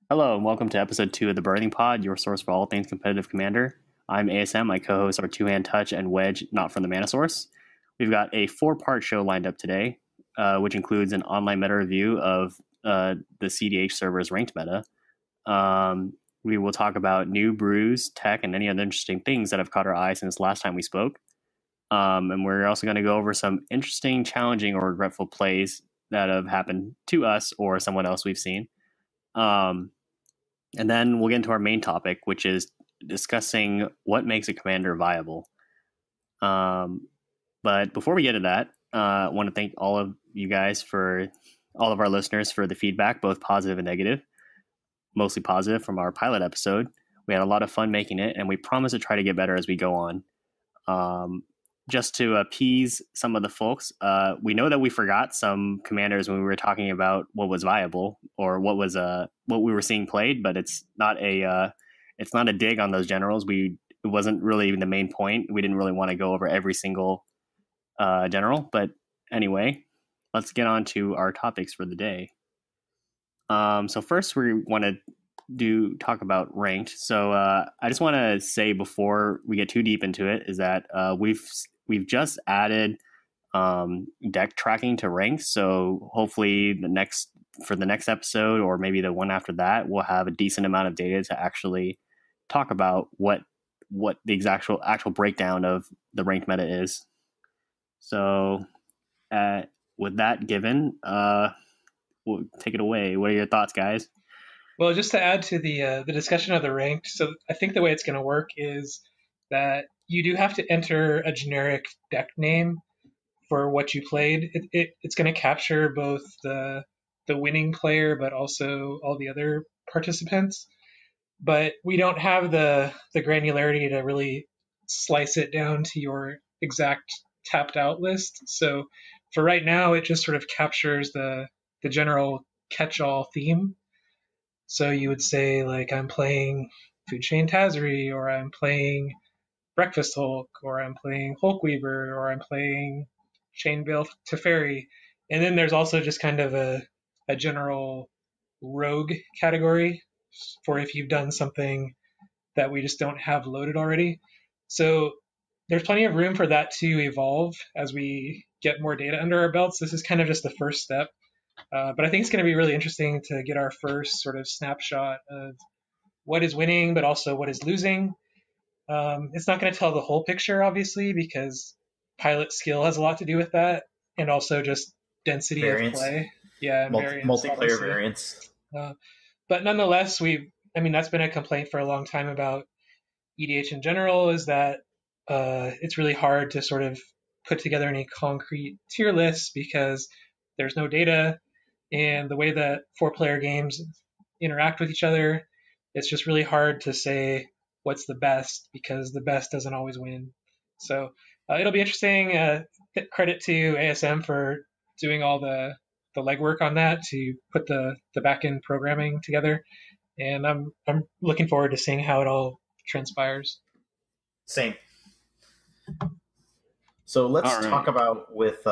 Hello, and welcome to episode 2 of the Birthing Pod, your source for all things competitive Commander. I'm ASM, my co-hosts are Two-Hand Touch and Wedge, not from the Mana Source. We've got a 4-part show lined up today, which includes an online meta review of the CDH server's ranked meta. We will talk about new brews, tech, and any other interesting things that have caught our eye since last time we spoke. And we're also going to go over some interesting, challenging, or regretful plays that have happened to us or someone else we've seen. And then we'll get into our main topic, which is discussing what makes a commander viable. But before we get to that, I want to thank all of you guys for all of our listeners for the feedback, both positive and negative, mostly positive from our pilot episode. We had a lot of fun making it, and we promise to try to get better as we go on. Just to appease some of the folks, we know that we forgot some commanders when we were talking about what was viable or what we were seeing played, but it's not a dig on those generals. It wasn't really even the main point. We didn't really want to go over every single general, but anyway, let's get on to our topics for the day. So first, we want to talk about ranked. So I just want to say before we get too deep into it is that we've just added deck tracking to ranked. So hopefully for the next episode or maybe the one after that, we'll have a decent amount of data to actually talk about what the actual breakdown of the ranked meta is. So with that given, we'll take it away. What are your thoughts, guys? Well, just to add to the discussion of the ranked, so I think the way it's going to work is that you do have to enter a generic deck name for what you played. It's going to capture both the winning player, but also all the other participants. But we don't have the granularity to really slice it down to your exact tapped out list. So for right now, it just sort of captures the general catch-all theme. So you would say, like, I'm playing Food Chain Tazri, or I'm playing Breakfast Hulk, or I'm playing Hulk Weaver, or I'm playing Chainveil Teferi. And then there's also just kind of a general rogue category for if you've done something that we just don't have loaded already. So there's plenty of room for that to evolve as we get more data under our belts. This is kind of just the first step. But I think it's going to be really interesting to get our first sort of snapshot of what is winning, but also what is losing. It's not going to tell the whole picture, obviously, because pilot skill has a lot to do with that, and also just density variance. Of play. Yeah, variance, multiplayer obviously. variance. But nonetheless, that's been a complaint for a long time about EDH in general, is that it's really hard to sort of put together any concrete tier lists because there's no data, and the way that 4-player games interact with each other, it's just really hard to say what's the best because the best doesn't always win. So it'll be interesting. Credit to ASM for doing all the legwork on that to put the back-end programming together. And I'm looking forward to seeing how it all transpires. Same. So let's talk about with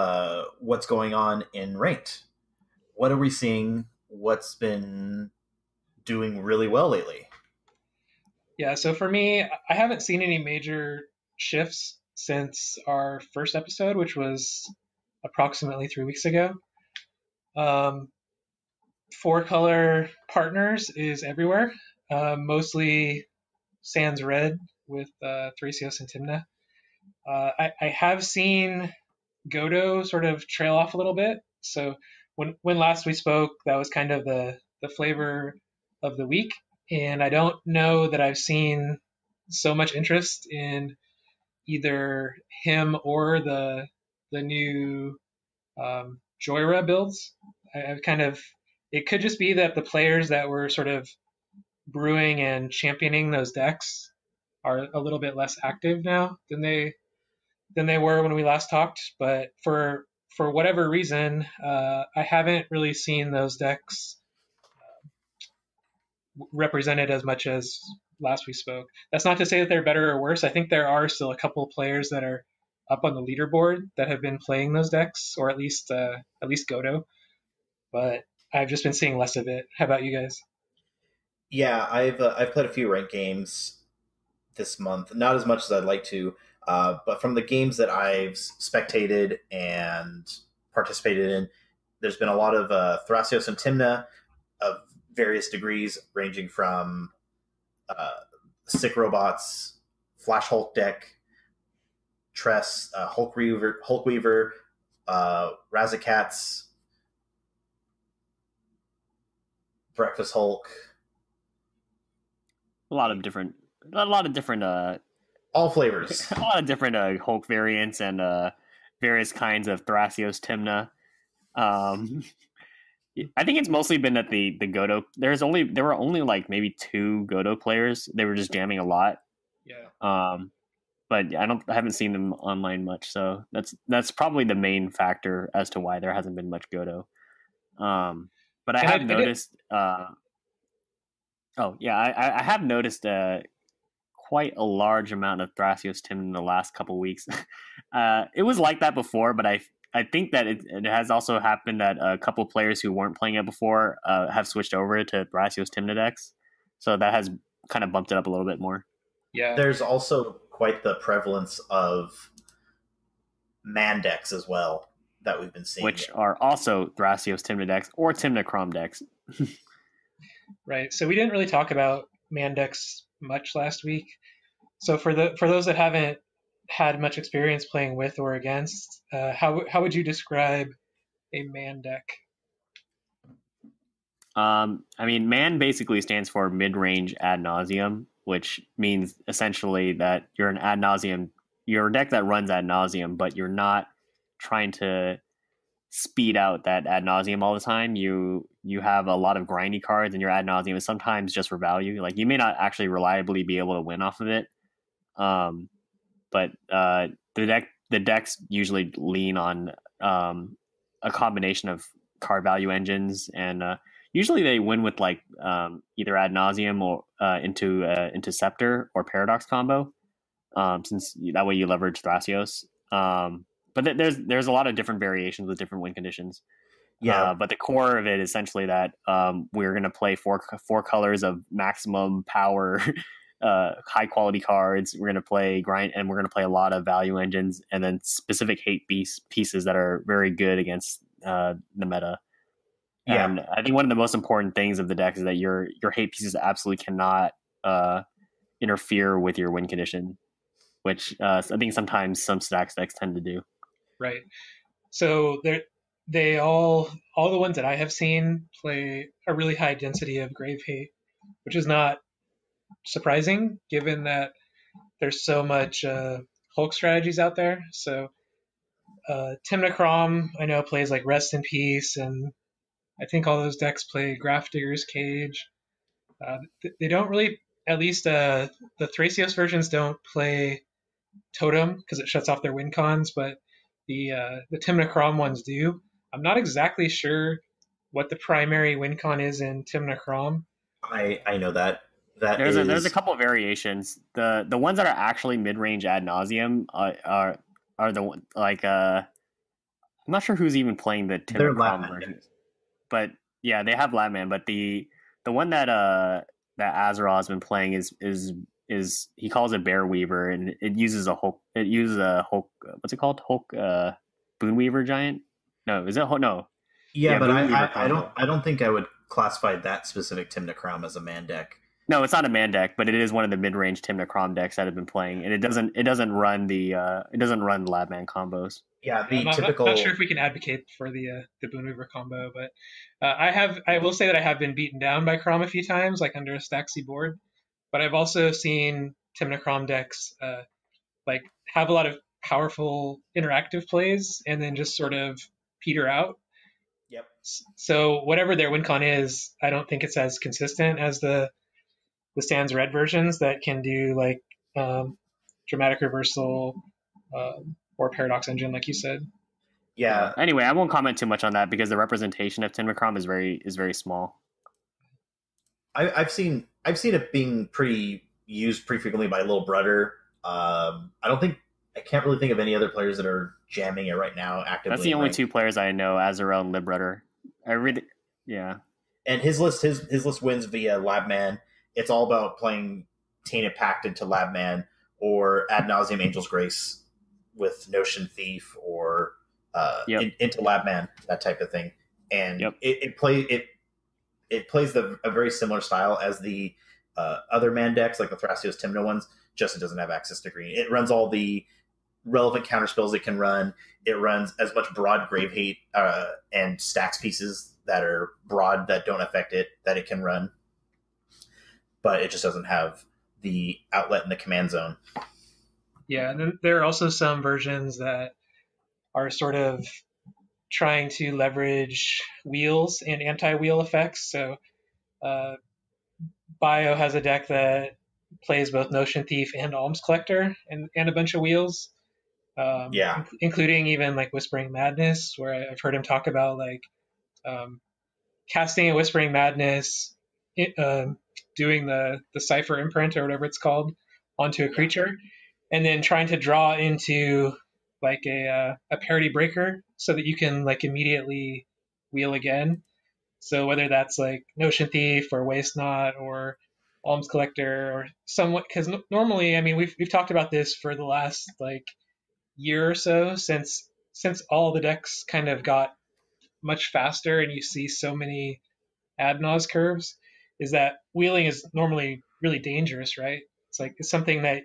what's going on in ranked. What are we seeing? What's been doing really well lately? Yeah, so for me, I haven't seen any major shifts since our first episode, which was approximately 3 weeks ago. 4-color partners is everywhere, mostly sans red with Thracios and Timna. I have seen Godo sort of trail off a little bit. So when last we spoke, that was kind of the flavor of the week. And I don't know that I've seen so much interest in either him or the new Joyra builds. It could just be that the players that were sort of brewing and championing those decks are a little bit less active now than they were when we last talked. But for whatever reason, I haven't really seen those decks represented as much as last we spoke. That's not to say that they're better or worse. I think there are still a couple of players that are up on the leaderboard that have been playing those decks, or at least Godo. But I've just been seeing less of it. How about you guys? Yeah, I've played a few ranked games this month. Not as much as I'd like to, but from the games that I've spectated and participated in, there's been a lot of Thrasios and Timna of various degrees, ranging from uh, Sick Robots, Flash Hulk deck, Tress, Hulk Weaver, Razakats, Breakfast Hulk, A lot of different, a lot of different, all flavors. a lot of different Hulk variants and various kinds of Thrasios Timna. Um, I think it's mostly been that the Godo. There were only like maybe two Godo players. They were just jamming a lot. Yeah. But I haven't seen them online much. So that's probably the main factor as to why there hasn't been much Godo. But I have noticed. Oh yeah, I have noticed quite a large amount of Thrasios Tim in the last couple weeks. It was like that before, but I think that it has also happened that a couple players who weren't playing it before have switched over to Thrasios Timna decks, so that has kind of bumped it up a little bit more. Yeah. There's also quite the prevalence of man decks as well that we've been seeing, which are also Thrasios Timna decks or Timna Crom decks. Right. So we didn't really talk about man decks much last week. So for those that haven't had much experience playing with or against, how would you describe a man deck? I mean, man basically stands for mid-range ad nauseum, which means essentially that you're an ad nauseum, you're a deck that runs ad nauseum, but you're not trying to speed out that ad nauseum all the time. You have a lot of grindy cards, and your ad nauseum is sometimes just for value. Like you may not actually reliably be able to win off of it, but the decks usually lean on a combination of card value engines, and usually they win with like either ad nauseum or into Scepter or Paradox combo, since that way you leverage Thrasios. But there's a lot of different variations with different win conditions. Yeah, but the core of it is essentially that we're going to play four colors of maximum power, high quality cards. We're going to play grind, and we're going to play a lot of value engines, and then specific hate pieces that are very good against the meta. yeah. And I think one of the most important things of the deck is that your hate pieces absolutely cannot interfere with your win condition, which I think sometimes some stacks decks tend to do. Right. So they all the ones that I have seen play a really high density of grave hate, which is not surprising given that there's so much Hulk strategies out there. So Timna Crom, I know, plays like Rest in Peace, and I think all those decks play Grafdigger's Cage. They don't really, at least the Thrasios versions don't play Totem because it shuts off their win cons, but the Timna Crom ones do. I'm not exactly sure what the primary win con is in Timna Crom. I know that There's a couple of variations. The ones that are actually mid range ad nauseum are the like I'm not sure who's even playing the Timna Crom versions, but yeah, they have Labman. But the one that Azrael has been playing is he calls it Bear Weaver, and it uses a Hulk. It uses a Hulk. What's it called? Hulk Boon Weaver Giant? No, is it Hulk? No. Yeah, but I don't think I would classify that specific Timna Crom as a man deck. No, it's not a man deck, but it is one of the mid-range Timna Crom decks that have been playing, and it doesn't run the Labman combos. Yeah, I'm not sure if we can advocate for the Boonweaver combo, but I will say that I have been beaten down by Crom a few times, like under a Staxy board. But I've also seen Timna Crom decks like have a lot of powerful interactive plays and then just sort of peter out. Yep. So whatever their win con is, I don't think it's as consistent as the Sans Red versions that can do like dramatic reversal or paradox engine, like you said. Yeah. Anyway, I won't comment too much on that because the representation of Timna Crom is very small. I've seen it being used pretty frequently by Little Brother. I can't really think of any other players that are jamming it right now actively. That's the only two players I know, Azrael and Lib Brother. Yeah. And his list wins via Labman. It's all about playing Tainted Pact into Labman or Ad Nauseam Angel's Grace with Notion Thief or Yep. into Labman, that type of thing. And Yep. it plays a very similar style as the other man decks, like the Thrasios Tymna ones, just it doesn't have access to green. It runs all the relevant counter spells it can run. It runs as much broad grave hate and stacks pieces that are broad that don't affect it that it can run. But it just doesn't have the outlet in the command zone. Yeah, and then there are also some versions that are sort of trying to leverage wheels and anti-wheel effects. So Bio has a deck that plays both Notion Thief and Alms Collector and a bunch of wheels, including even like Whispering Madness, where I've heard him talk about like casting a Whispering Madness, doing the Cipher Imprint or whatever it's called onto a creature, and then trying to draw into like a parity breaker so that you can like immediately wheel again. So whether that's like Notion Thief or Waste Not or Alms Collector or somewhat, because normally, I mean, we've talked about this for the last like year or so since all the decks kind of got much faster and you see so many ad nause curves, is that wheeling is normally really dangerous, right? It's something that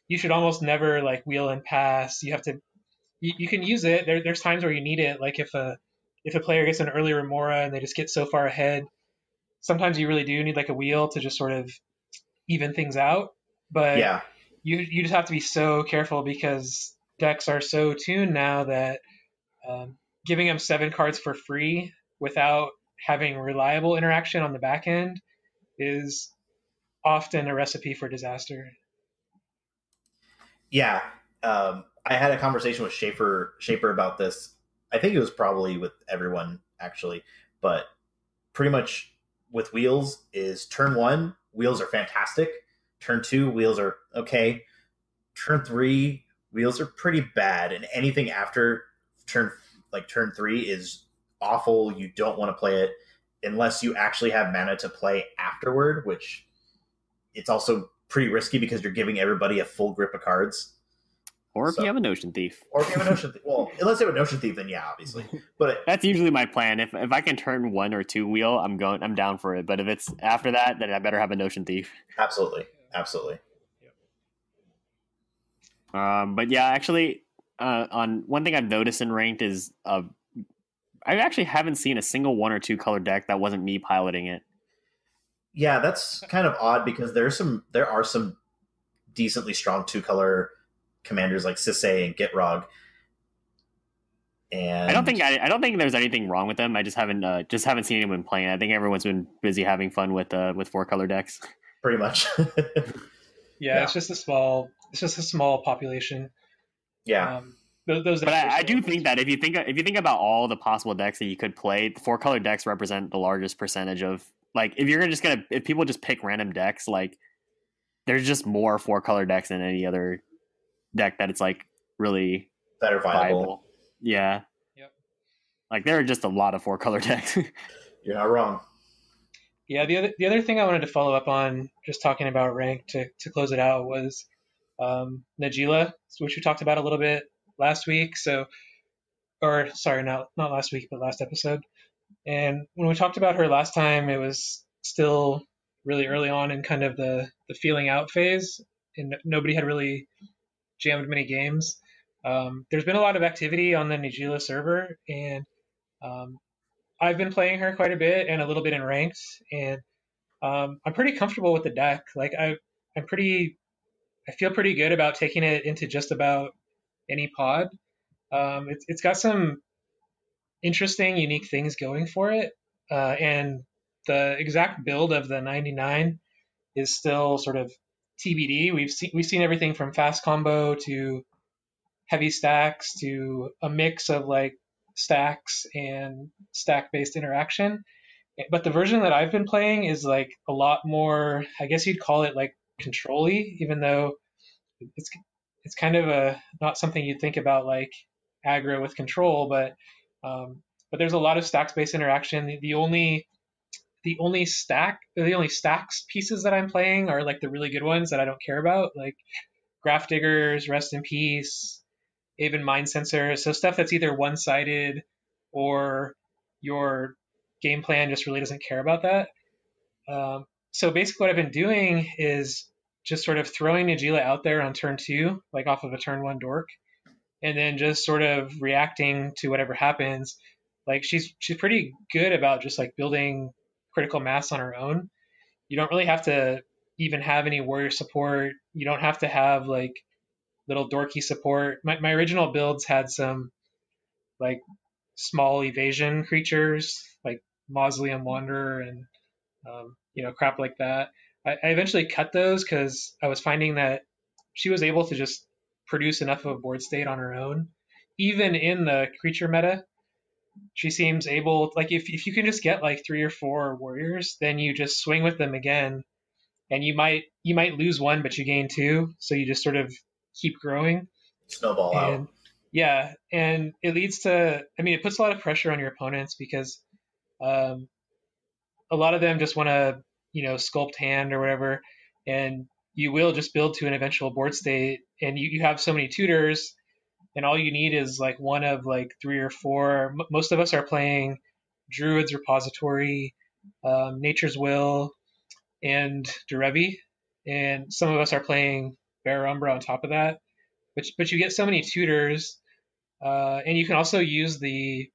you should almost never like wheel and pass. You have to you can use it. There's times where you need it, like if a player gets an early remora and they just get so far ahead, sometimes you really do need like a wheel to just sort of even things out. But you just have to be so careful because decks are so tuned now that giving them 7 cards for free without having reliable interaction on the back end is often a recipe for disaster. Yeah. I had a conversation with Shaper about this. I think it was probably with everyone, actually. But pretty much with wheels is turn 1, wheels are fantastic. Turn 2, wheels are okay. Turn 3, wheels are pretty bad. And anything after turn 3 is awful. You don't want to play it unless you actually have mana to play afterward, which it's also pretty risky because you're giving everybody a full grip of cards. Or if you have a Notion Thief. Or if you have a Notion Thief. Well, unless you have a Notion Thief, then yeah, obviously. But that's usually my plan. If I can turn 1 or 2 wheel, I'm down for it. But if it's after that, then I better have a Notion Thief. Absolutely. But yeah, actually, on one thing I've noticed in ranked is I actually haven't seen a single 1 or 2 color deck that wasn't me piloting it. Yeah, that's kind of odd because there are some decently strong 2-color commanders like Sisay and Gitrog. And I don't think there's anything wrong with them. I just haven't seen anyone playing. I think everyone's been busy having fun with 4-color decks. Pretty much. Yeah, it's just a small population. Yeah. Those but I do think that if you think about all the possible decks that you could play, the 4-color decks represent the largest percentage of, like, if people just pick random decks, like, there's just more 4-color decks than any other deck that it's like really that are viable. Yeah. Yep. Like there are just a lot of 4-color decks. You're not wrong. Yeah, the other thing I wanted to follow up on, just talking about rank to close it out, was Najeela, which we talked about a little bit last week. So, or sorry, not last week, but last episode. And when we talked about her last time, it was still really early on in kind of the feeling out phase, and nobody had really jammed many games. There's been a lot of activity on the Najeela server, and I've been playing her quite a bit and a little bit in ranked, and I'm pretty comfortable with the deck. Like I feel pretty good about taking it into just about any pod. It's got some interesting, unique things going for it, and the exact build of the 99 is still sort of TBD. We've seen everything from fast combo to heavy stacks to a mix of like stacks and stack based interaction. But the version that I've been playing is like a lot more, I guess you'd call it like control-y, even though it's kind of not something you'd think about like aggro with control, but there's a lot of stacks based interaction. The the only stacks pieces that I'm playing are like the really good ones that I don't care about, like Graph Diggers, Rest in Peace, even Mind Sensor. So stuff that's either one sided or your game plan just really doesn't care about that. So basically, what I've been doing is just sort of throwing Najeela out there on turn two, like off of a turn one dork, and then just sort of reacting to whatever happens. Like she's pretty good about just like building critical mass on her own. You don't really have to even have any warrior support. You don't have to have like little dorky support. My original builds had some like small evasion creatures like Mausoleum Wanderer and crap like that. I eventually cut those because I was finding that she was able to just produce enough of a board state on her own. Even in the creature meta, she seems able, like, if you can just get like 3 or 4 warriors, then you just swing with them again, and you might lose one, but you gain two, so you just sort of keep growing. Snowball And out. yeah, and it leads to, I mean, it puts a lot of pressure on your opponents because um, a lot of them just want to, sculpt hand or whatever, and you will just build to an eventual board state, and you have so many tutors, and all you need is like one of like 3 or 4. Most of us are playing Druid's Repository, Nature's Will, and Derevi, and some of us are playing Bear Umbra on top of that. But you get so many tutors, and you can also use the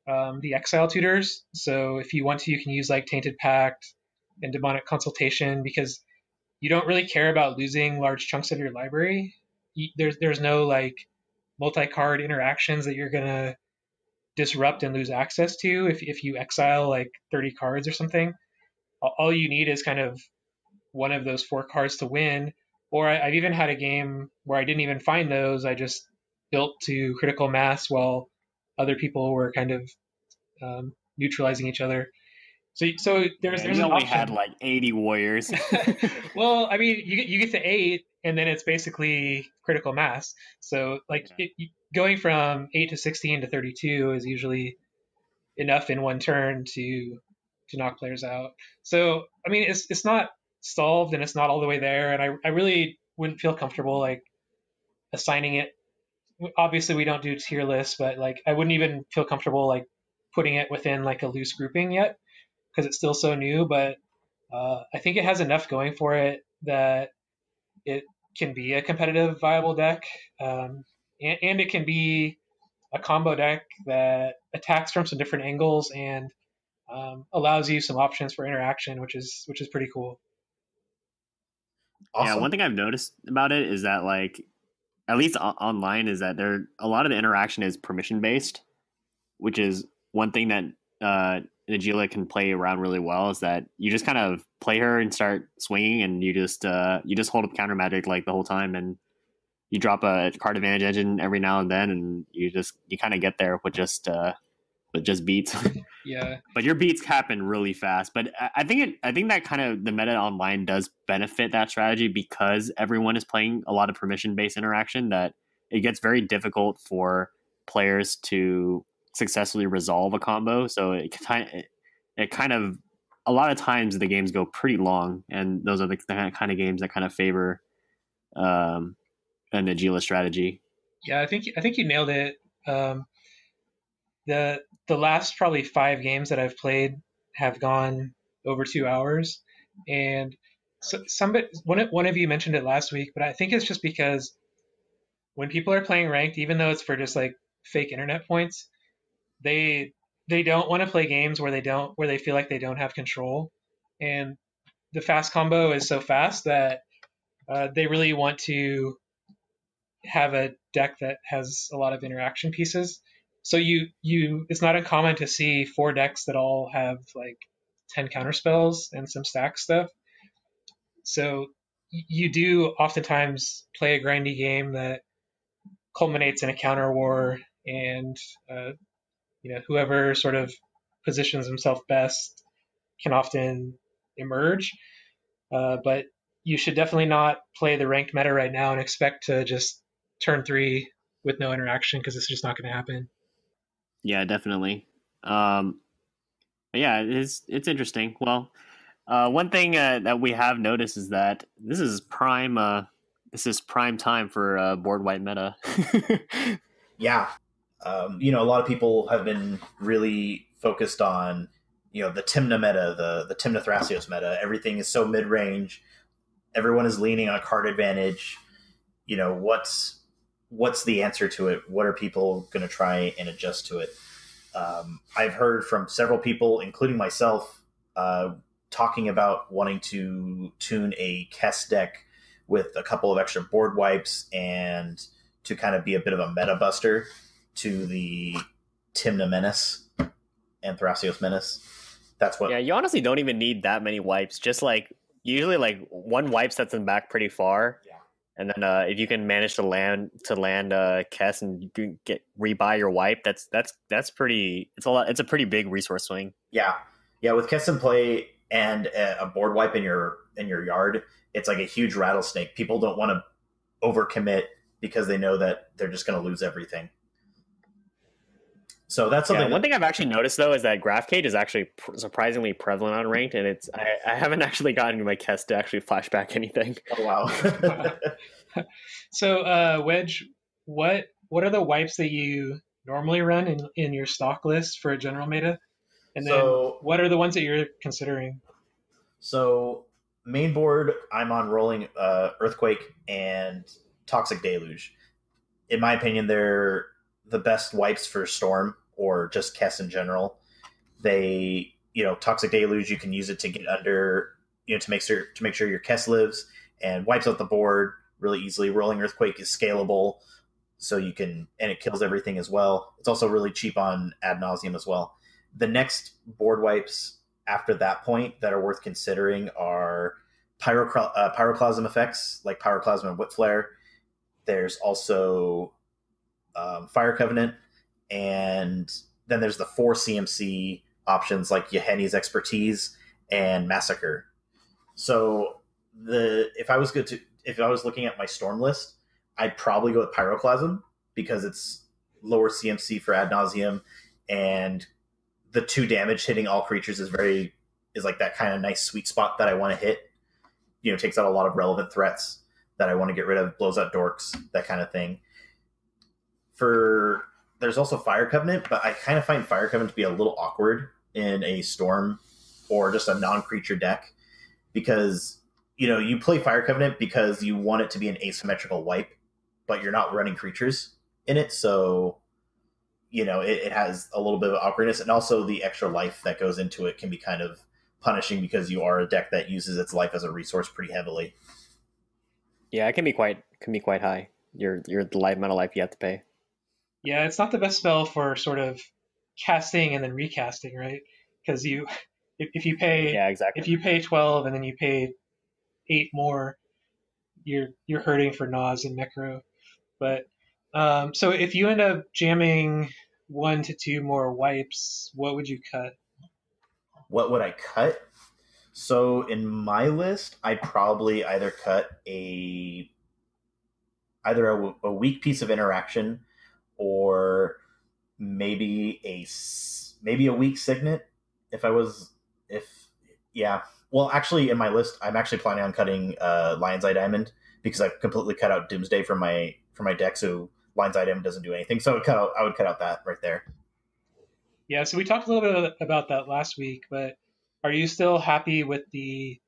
exile tutors. So if you want to, you can use like Tainted Pact and Demonic Consultation because you don't really care about losing large chunks of your library. There's no like multi-card interactions that you're gonna disrupt and lose access to if you exile like 30 cards or something. All you need is kind of one of those 4 cards to win. Or I've even had a game where I didn't even find those. I just built to critical mass while other people were kind of neutralizing each other. So there's You an only had option. like 80 warriors. Well, I mean, you get to 8, and then it's basically critical mass. So like going from 8 to 16 to 32 is usually enough in one turn to knock players out. So I mean, it's not solved and it's not all the way there, and I really wouldn't feel comfortable like assigning it. Obviously, we don't do tier lists, but like I wouldn't even feel comfortable like putting it within like a loose grouping yet because it's still so new. But I think it has enough going for it that it can be a competitive, viable deck, and it can be a combo deck that attacks from some different angles and allows you some options for interaction, which is pretty cool. Yeah, Awesome. one thing I've noticed about it is that like at least online is that there a lot of the interaction is permission based, which is one thing that Najeela can play around really well. Is that you just kind of play her and start swinging, and you just hold up counter magic like the whole time, and you drop a card advantage engine every now and then, and you kind of get there with just beats. Yeah, But your beats happen really fast. But I think that kind of the meta online does benefit that strategy because everyone is playing a lot of permission based interaction. That it gets very difficult for players to successfully resolve a combo. So it kind of a lot of times the games go pretty long, and those are the kind of games that kind of favor a Najeela strategy. yeah, I think you nailed it. Um, the last probably 5 games that I've played have gone over 2 hours, and so somebody one of you mentioned it last week, but I think it's just because when people are playing ranked, even though it's for just like fake internet points, they they don't want to play games where they feel like they don't have control, and the fast combo is so fast that they really want to have a deck that has a lot of interaction pieces. So it's not uncommon to see 4 decks that all have like 10 counter spells and some stack stuff. So you do oftentimes play a grindy game that culminates in a counter war, and whoever sort of positions himself best can often emerge. But you should definitely not play the ranked meta right now and expect to just turn 3 with no interaction because it's just not going to happen. Yeah, definitely. Um, But yeah, it's interesting. Well, one thing that we have noticed is that this is prime time for board wipe meta. Yeah. A lot of people have been really focused on, the Timna meta, the Timna Thrasios meta. Everything is so mid range. Everyone is leaning on a card advantage. What's the answer to it? What are people going to try and adjust to it? I've heard from several people, including myself, talking about wanting to tune a Kess deck with a couple of extra board wipes and to kind of be a bit of a meta buster to the Timna Menace and Thrasios Menace. That's what. Yeah, you honestly don't even need that many wipes. Just like usually, like one wipe sets them back pretty far. Yeah. And then if you can manage to land Kess and you can rebuy your wipe, that's pretty. It's a lot. It's a pretty big resource swing. Yeah, with Kess in play and a board wipe in your yard, it's like a huge rattlesnake. People don't want to overcommit because they know that they're just going to lose everything. So that's something. One thing I've actually noticed though is that Graph Cage is actually surprisingly prevalent on ranked, and I haven't actually gotten my Kess to actually flashback anything. Oh wow! So Wedge, what are the wipes that you normally run in your stock list for a general meta, and then what are the ones that you're considering? So main board, I'm on rolling Earthquake and Toxic Deluge. In my opinion, they're the best wipes for Storm or just Kess in general. They, Toxic Deluge, you can use it to get under, to make sure your Kess lives and wipes out the board really easily. Rolling Earthquake is scalable, so you can, and it kills everything as well. It's also really cheap on Ad Nauseam as well. The next board wipes after that point that are worth considering are Pyroclasm effects like Pyroclasm and Whip Flare. There's also Fire Covenant, and then there's the 4 CMC options like Yeheni's Expertise and Massacre. So if I was looking at my Storm list, I'd probably go with Pyroclasm because it's lower CMC for Ad Nauseam, and the 2 damage hitting all creatures is like that kind of nice sweet spot that I want to hit. Takes out a lot of relevant threats that I want to get rid of, blows out dorks, that kind of thing. There's also Fire Covenant, but I kind of find Fire Covenant to be a little awkward in a Storm or just a non-creature deck because, you play Fire Covenant because you want it to be an asymmetrical wipe, but you're not running creatures in it, so, it has a little bit of awkwardness, and also the extra life that goes into it can be kind of punishing because you are a deck that uses its life as a resource pretty heavily. Yeah, it can be quite high. Your life amount of life you have to pay. Yeah, it's not the best spell for sort of casting and then recasting, right? Because if you pay if you pay 12 and then you pay 8 more, you're hurting for Nas and Necro. But so if you end up jamming 1 to 2 more wipes, what would you cut? What would I cut? So in my list, I'd probably either cut a weak piece of interaction, or maybe a weak signet. Well, actually, in my list, I'm actually planning on cutting Lion's Eye Diamond because I've completely cut out Doomsday from my deck, so Lion's Eye Diamond doesn't do anything. So I would cut out that right there. Yeah, so we talked a little bit about that last week, but are you still happy with the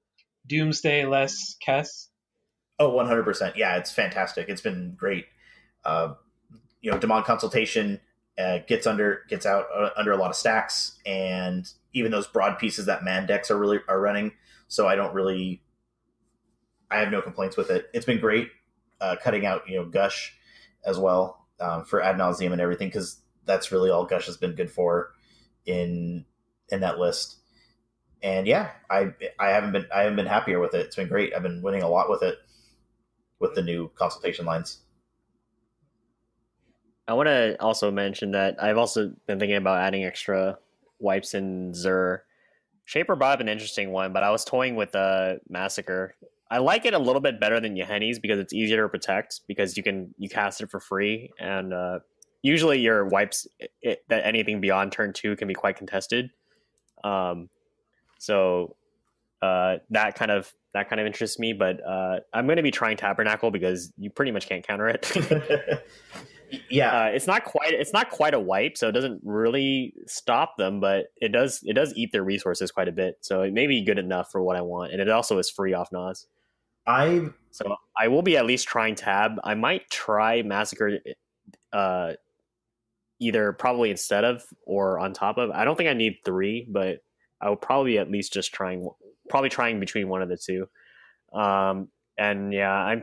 Doomsday less Kess? Oh, 100%. Yeah, it's fantastic. It's been great. Demon Consultation gets out under a lot of stacks, and even those broad pieces that man decks are running. So I have no complaints with it. It's been great cutting out Gush as well for Ad Nauseam and everything, because that's really all Gush has been good for in that list. And yeah, I haven't been happier with it. It's been great. I've been winning a lot with it, with the new consultation lines. I want to also mention that I've also been thinking about adding extra wipes in Zur. Shaper brought up an interesting one, but I was toying with Massacre. I like it a little bit better than Yeheni's because it's easier to protect because you cast it for free, and usually your wipes that anything beyond turn 2 can be quite contested. So that kind of interests me. But I'm going to be trying Tabernacle because you pretty much can't counter it. Yeah, it's not quite a wipe, so it doesn't really stop them, but it does eat their resources quite a bit. So it may be good enough for what I want, and it also is free off Nas. So I will be at least trying Tab. I might try Massacre, either probably instead of or on top of. I don't think I need 3, but I will probably at least just trying between one of the two. And yeah,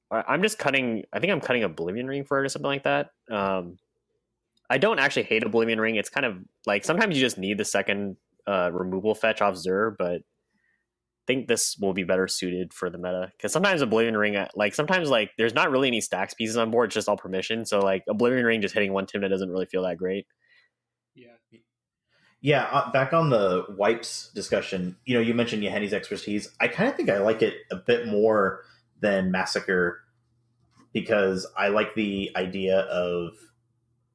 I'm just cutting. I think I'm cutting Oblivion Ring for it or something like that. I don't actually hate Oblivion Ring. It's kind of like sometimes you just need the second removal fetch off Zur, but I think this will be better suited for the meta because sometimes Oblivion Ring, sometimes there's not really any stacks pieces on board. It's just all permission. So Oblivion Ring just hitting one Tymna doesn't really feel that great. Yeah. Back on the wipes discussion, you mentioned Yeheni's expertise. I kind of think I like it a bit more than Massacre because I like the idea of,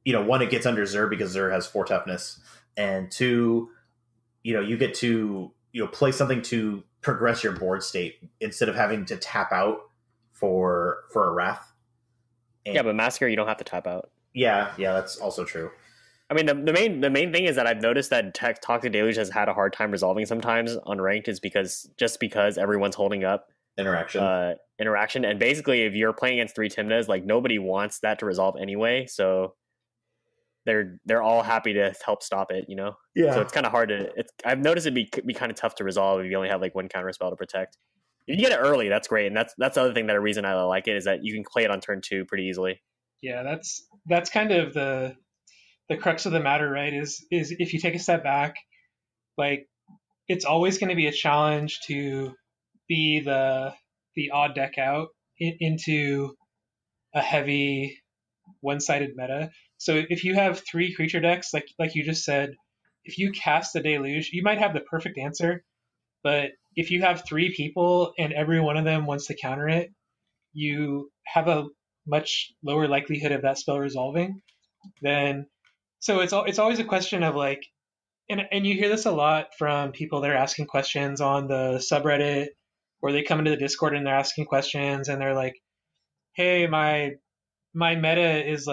one, it gets under Zur because Zur has 4 toughness, and 2, you get to play something to progress your board state instead of having to tap out for a Wrath. And yeah, but Massacre you don't have to tap out. Yeah, that's also true. I mean, the main thing is that I've noticed that Toxic Deluge has had a hard time resolving sometimes on ranked is because everyone's holding up interaction, and basically if you're playing against 3 Tymnas, nobody wants that to resolve anyway, so they're all happy to help stop it, Yeah. So it's kind of hard to. I've noticed it'd be kind of tough to resolve if you only have one counter spell to protect. If you get it early, that's great, and that's the other thing that a reason I like it is that you can play it on turn 2 pretty easily. Yeah, that's kind of the crux of the matter, right? Is if you take a step back, it's always going to be a challenge to be the odd deck out into a heavy one-sided meta. So if you have 3 creature decks, like you just said, if you cast the Deluge, you might have the perfect answer, but if you have 3 people and every one of them wants to counter it, you have a much lower likelihood of that spell resolving. So it's always a question of and you hear this a lot from people that are asking questions on the subreddit, or they come into the Discord and they're asking questions and they're like, hey, my meta is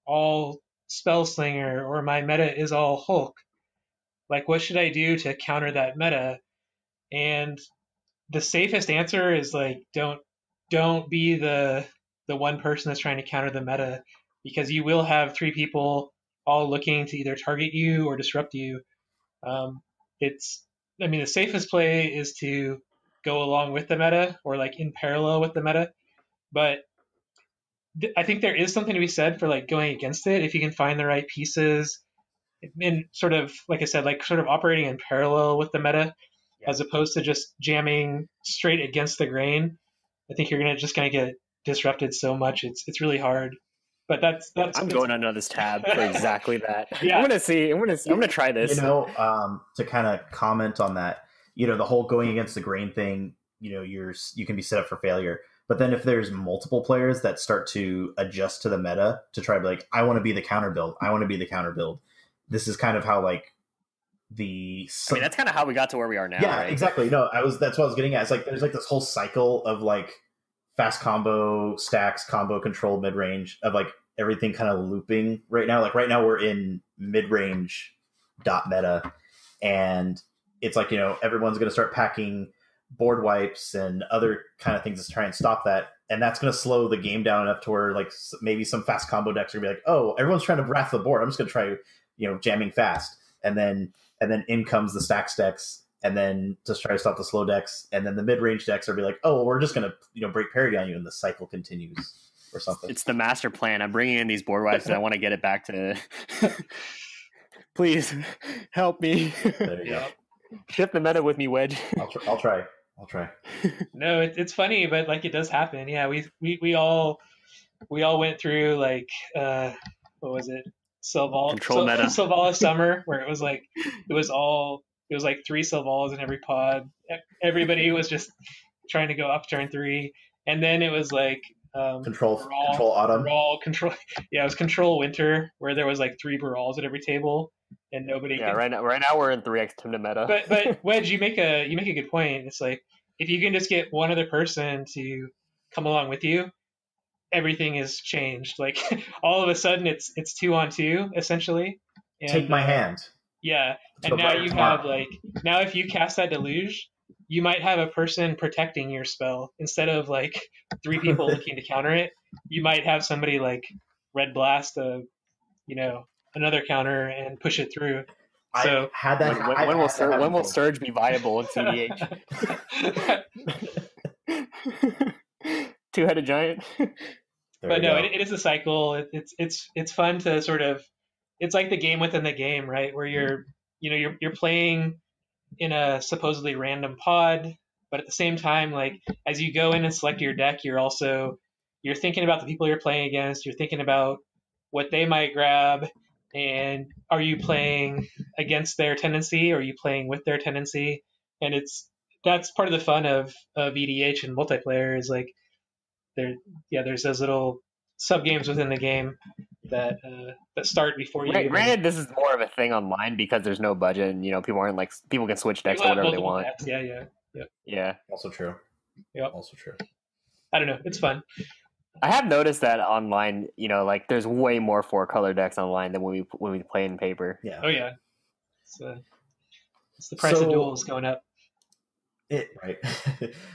all Spellslinger, or my meta is all Hulk. What should I do to counter that meta? And the safest answer is don't be the one person that's trying to counter the meta, because you will have 3 people all looking to either target you or disrupt you. The safest play is to go along with the meta or in parallel with the meta, but I think there is something to be said for going against it if you can find the right pieces and sort of, like I said, sort of operating in parallel with the meta, as opposed to just jamming straight against the grain. I think you're gonna get disrupted so much. It's really hard. But that's I'm going on another tab for exactly that. Yeah. I'm gonna try this. To kind of comment on that, the whole going against the grain thing, you can be set up for failure. But then if there's multiple players that start to adjust to the meta to try to be I want to be the counter build. This is kind of how that's kind of how we got to where we are now. Yeah, right? Exactly. No, that's what I was getting at. It's there's this whole cycle of fast combo stacks, combo control mid range of everything kind of looping right now. Right now we're in mid range dot meta, and it's everyone's going to start packing board wipes and other kind of things to try and stop that, and that's going to slow the game down enough to where maybe some fast combo decks are going to be oh, everyone's trying to wrath the board, I'm just going to try jamming fast, and then in comes the stacks decks, and then just try to stop the slow decks, and then the mid-range decks are be oh, we're just going to break parity on you, and the cycle continues or something. It's the master plan. I'm bringing in these board wipes and I want to get it back to please help me. There you go. Shift the meta with me, Wedge. I'll try. No, it's funny, but it does happen. Yeah, we all went through what was it? Sylvala Summer, where it was it was 3 Sylvalas in every pod. Everybody was just trying to go up turn 3, and then it was control autumn. Control. Yeah, it was control winter, where there was 3 Barals at every table, and nobody. Yeah, right now we're in 3x Timna meta. But Wedge, you make a good point. It's like if you can just get one other person to come along with you, everything is changed. Like all of a sudden, it's 2-on-2 essentially. And, Take my hand. Yeah, and now you have like now if you cast that deluge, you might have a person protecting your spell instead of like 3 people looking to counter it. You might have somebody like Red Blast, another counter and push it through. So I had that. When will Surge be viable in CDH? Two-headed giant. But no, it is a cycle. It's fun to sort of. It's like the game within the game, right? Where you're playing in a supposedly random pod, but at the same time, like as you go in and select your deck, you're thinking about the people you're playing against. You're thinking about what they might grab, and are you playing against their tendency, or are you playing with their tendency? And that's part of the fun of EDH and multiplayer is like there's those little sub games within the game that start before you. Granted, this is more of a thing online because there's no budget, and people can switch decks to whatever they want. Decks. Yeah. Also true. Yep. Also true. I don't know. It's fun. I have noticed that online, there's way more 4-color decks online than when we play in paper. Yeah. Oh yeah. It's the price of duels going up. Right.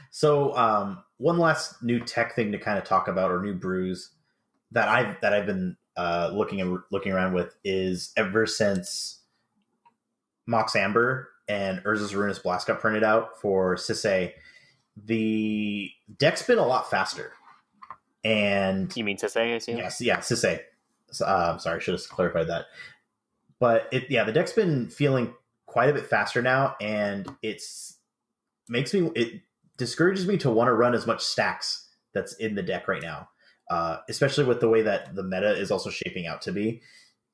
So one last new tech thing to kind of talk about, or new brews that I've been looking around with, is ever since Mox Amber and Urza's Ruinous Blast got printed out for Sisay, the deck's been a lot faster. And you mean Sisay, I assume? Yes, yeah, Sisay. Sorry, should have clarified that. But the deck's been feeling quite a bit faster now, and it discourages me to want to run as much stacks that's in the deck right now. Especially with the way that the meta is also shaping out to be,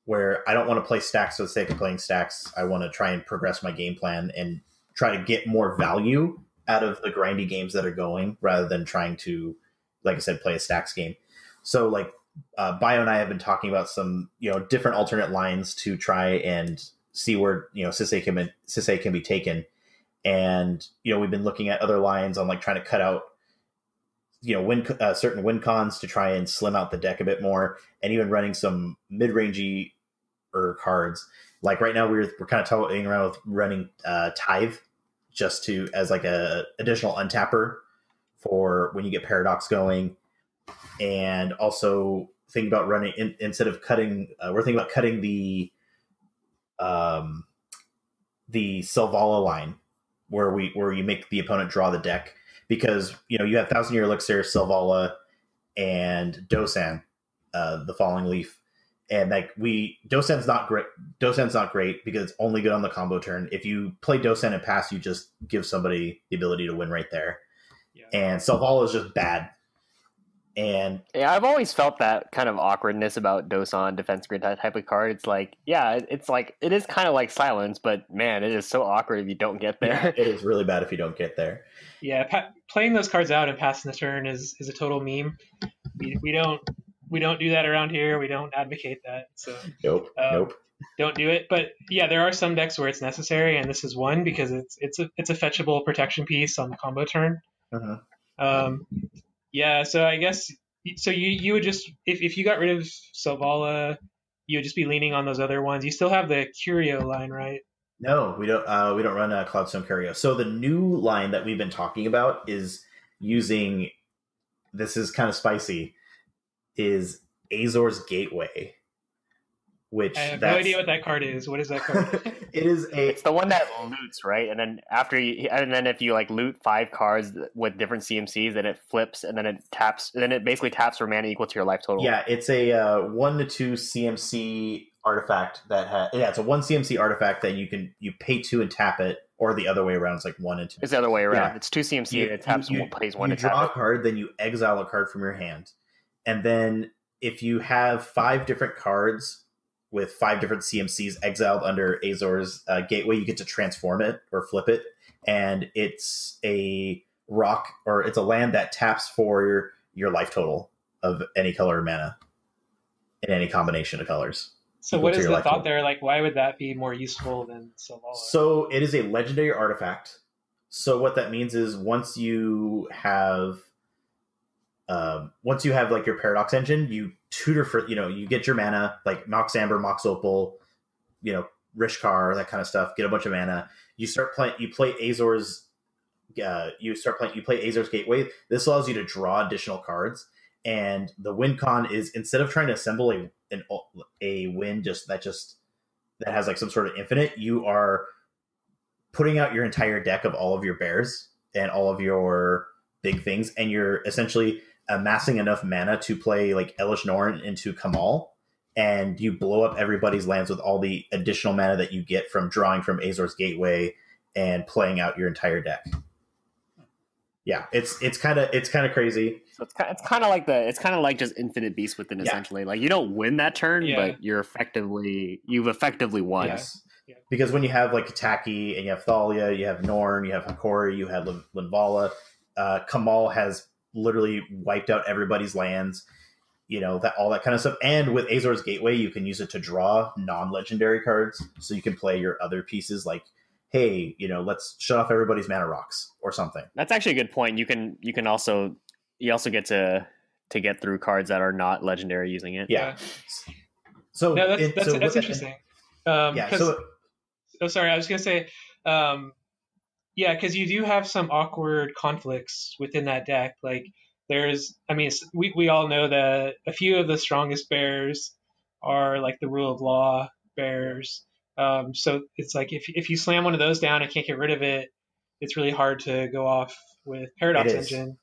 where I don't want to play stacks for the sake of playing stacks. I want to try and progress my game plan and try to get more value out of the grindy games that are going, rather than trying to, like I said, play a stacks game. So like Bio and I have been talking about some different alternate lines to try and see where Sisay can be taken. And we've been looking at other lines on like trying to cut out certain win cons to try and slim out the deck a bit more, and even running some mid-rangey cards. Like right now we're kind of toying around with running Tithe just as like a additional untapper for when you get Paradox going, and also thinking about running instead of cutting. We're thinking about cutting the Selvala line where you make the opponent draw the deck. Because you have 1,000-Year Elixir, Selvala, and Dosan, the Falling Leaf, and Dosan's not great. Dosan's not great because it's only good on the combo turn. If you play Dosan and pass, you just give somebody the ability to win right there. Yeah. And Selvala is just bad. And yeah, I've always felt that kind of awkwardness about Dosan defense grid type of card. It's like, yeah, it is kind of like Silence, but man, it is so awkward if you don't get there. Yeah, it is really bad if you don't get there. Yeah, playing those cards out and passing the turn is a total meme. We don't do that around here. We don't advocate that. So nope. Don't do it. But yeah, there are some decks where it's necessary, and this is one because it's a fetchable protection piece on the combo turn. Uh-huh. Yeah, so I guess you would just if you got rid of Selvala, you would just be leaning on those other ones. You still have the Curio line, right? No, we don't run Cloudstone Curio. So the new line that we've been talking about is using, this is kind of spicy, is Azor's Gateway. Which I have no idea what that card is. What is that card? It's the one that loots, right? And then if you like loot 5 cards with different CMCs, then it flips, and then it taps. And then it basically taps for mana equal to your life total. Yeah, it's a 1-2 CMC artifact it's a 1 CMC artifact that you pay 2 and tap it, or the other way around. It's like 1 and 2. It's the other way around. Yeah. It's 2 CMC and it taps pays 1 to tap. You draw a card, then you exile a card from your hand, and then if you have 5 different cards with 5 different CMCs exiled under Azor's Gateway, you get to transform it or flip it, and it's a rock, or it's a land that taps for your life total of any color of mana in any combination of colors. So equal what to is your the life thought total. there? Like, why would that be more useful than Selvala? So it is a legendary artifact. So what that means is once you have like your Paradox engine, you tutor for, you get your mana, like Mox Amber, Mox Opal, Rishkar, that kind of stuff, get a bunch of mana. You start playing, you play Azor's, you play Azor's Gateway. This allows you to draw additional cards. And the win con is, instead of trying to assemble a win that has like some sort of infinite, you are putting out your entire deck of all of your bears and all of your big things, and you're essentially amassing enough mana to play like Elish Norn into Kamal, and you blow up everybody's lands with all the additional mana that you get from drawing from Azor's Gateway and playing out your entire deck. Yeah, it's kind of crazy. So it's kind of like just Infinite Beast within essentially. Like you don't win that turn, but you've effectively won. Yes. Yeah. Because when you have like Taki and you have Thalia, you have Norn, you have Hakori, you have Linvala, Kamal has literally wiped out everybody's lands, all that kind of stuff. And with Azor's Gateway, you can use it to draw non-legendary cards, so you can play your other pieces like, hey, let's shut off everybody's mana rocks or something. That's actually a good point. You also get to get through cards that are not legendary using it. Yeah. So no, that's interesting. Sorry, I was gonna say, because you do have some awkward conflicts within that deck. Like we all know that a few of the strongest bears are like the rule of law bears. So it's like if you slam one of those down and can't get rid of it, it's really hard to go off with Paradox Engine.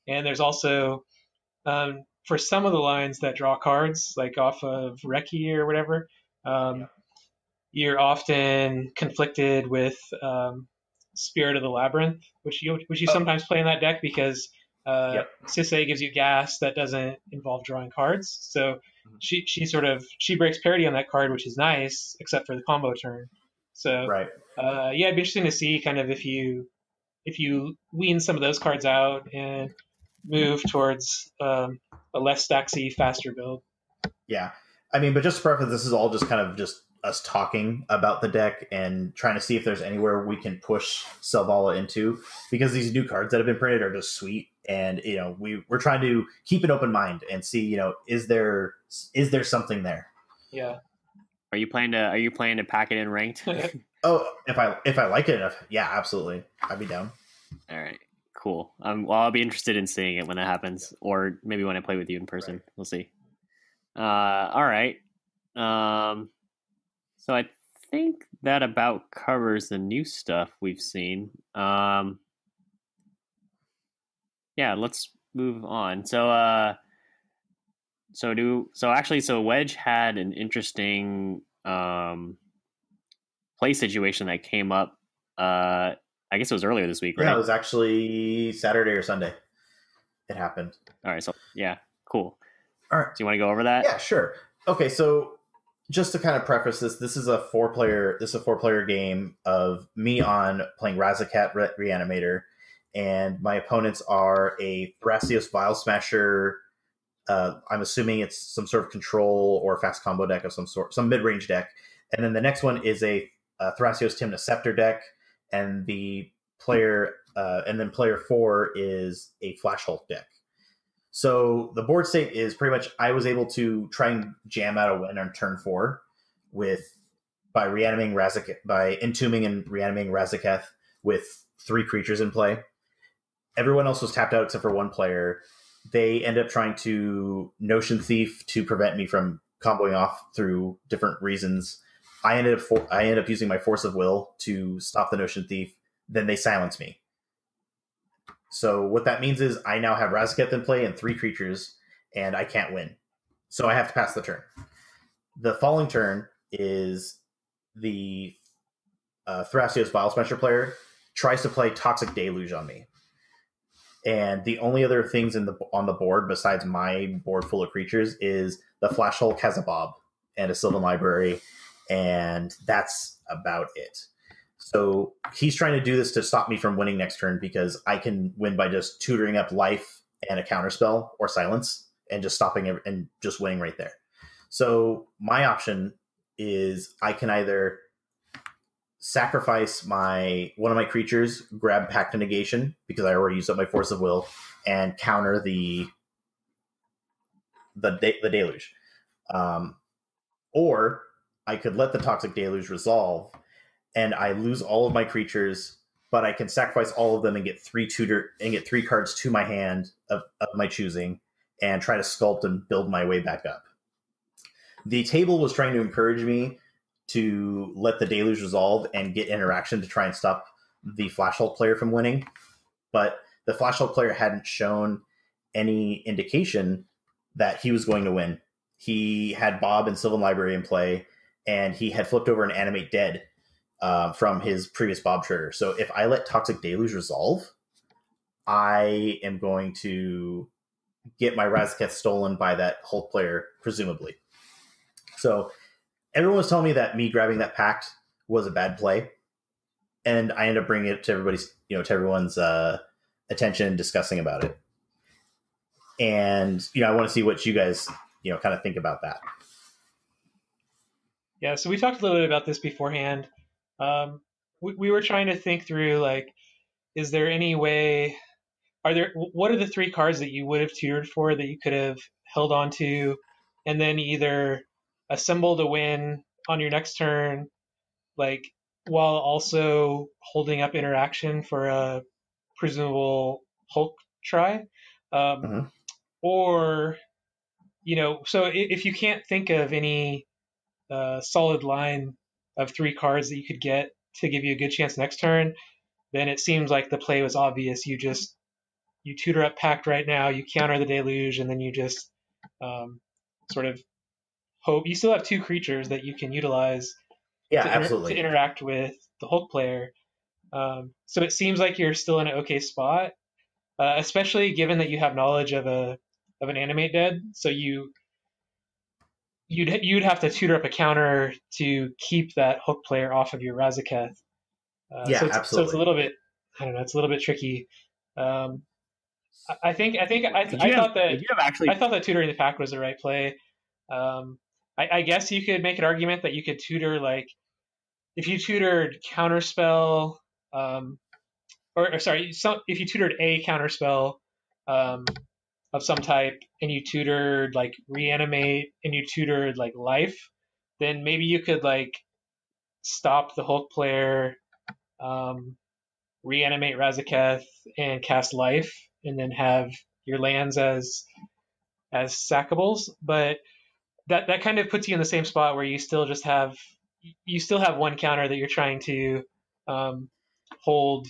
And there's also for some of the lines that draw cards, like off of Reki or whatever, you're often conflicted with Spirit of the Labyrinth, which you sometimes play in that deck because Sisay gives you gas that doesn't involve drawing cards. So she breaks parity on that card, which is nice, except for the combo turn. So it'd be interesting to see kind of if you wean some of those cards out and move towards a less stacksy, faster build. Yeah. I mean, but just to preface, this is all just kind of just us talking about the deck and trying to see if there's anywhere we can push Selvala into, because these new cards that have been printed are just sweet. And, we're trying to keep an open mind and see, is there something there? Yeah. Are you planning to pack it in ranked? Oh, if I like it enough. Yeah, absolutely. I'd be down. All right, cool. I'll be interested in seeing it when that happens, or maybe when I play with you in person. Right. We'll see. All right. So I think that about covers the new stuff we've seen. Let's move on. So Wedge had an interesting play situation that came up. I guess it was earlier this week, right? Yeah, it was actually Saturday or Sunday. It happened. All right. So yeah, cool. All right. Do you want to go over that? Yeah, sure. Okay, so just to kind of preface this is a four-player game of me on playing Razorcat Reanimator, and my opponents are a Thrasios Vile Smasher. I'm assuming it's some sort of control or fast combo deck of some sort, some mid-range deck. And then the next one is a Thrasios Tymna Scepter deck, and player 4 is a Flash Hulk deck. So the board state is pretty much I was able to try and jam out a win on turn 4 by entombing and reanimating Razaketh with 3 creatures in play. Everyone else was tapped out except for one player. They end up trying to Notion Thief to prevent me from comboing off through different reasons. I ended up using my Force of Will to stop the Notion Thief. Then they silence me. So what that means is I now have Razaketh in play and 3 creatures, and I can't win. So I have to pass the turn. The following turn is the Thrasios Vile Smasher player tries to play Toxic Deluge on me. And the only other things on the board besides my board full of creatures is the Flash Hulk has a Bob and a Sylvan Library, and that's about it. So he's trying to do this to stop me from winning next turn because I can win by just tutoring up life and a counterspell or silence and just stopping it and just winning right there. So my option is I can either sacrifice one of my creatures, grab Pact of Negation because I already used up my Force of Will, and counter the Deluge. Or I could let the Toxic Deluge resolve, and I lose all of my creatures, but I can sacrifice all of them and get 3 cards to my hand of my choosing, and try to sculpt and build my way back up. The table was trying to encourage me to let the Deluge resolve and get interaction to try and stop the Flash Hulk player from winning, but the Flash Hulk player hadn't shown any indication that he was going to win. He had Bob and Sylvan Library in play, and he had flipped over an Animate Dead from his previous Bob trigger. So if I let Toxic Deluge resolve, I am going to get my Razaketh stolen by that Hulk player, presumably. So everyone was telling me that me grabbing that Pact was a bad play, and I ended up bringing it to everyone's attention and discussing about it. And I want to see what you guys kind of think about that. Yeah, so we talked a little bit about this beforehand. We were trying to think through, like, is there any way? What are the 3 cards that you would have tutored for that you could have held on to, and then either assemble to win on your next turn, like, while also holding up interaction for a presumable Hulk try, or so if you can't think of any solid line of 3 cards that you could get to give you a good chance next turn, then it seems like the play was obvious. You tutor up Pact right now, you counter the Deluge, and then you just sort of hope. You still have 2 creatures that you can utilize to interact with the Hulk player. So it seems like you're still in an okay spot, especially given that you have knowledge of an Animate Dead. So you'd have to tutor up a counter to keep that Hook player off of your Razaketh. Absolutely. So it's a little bit, I don't know, it's a little bit tricky. I thought that tutoring the Pact was the right play. I guess you could make an argument that you could tutor, like, if you tutored Counterspell, if you tutored a Counterspell of some type, and you tutored, like, Reanimate, and you tutored, like, Life, then maybe you could, like, stop the Hulk player, reanimate Razaketh, and cast Life, and then have your lands as sackables. But that kind of puts you in the same spot where you still have 1 counter that you're trying to hold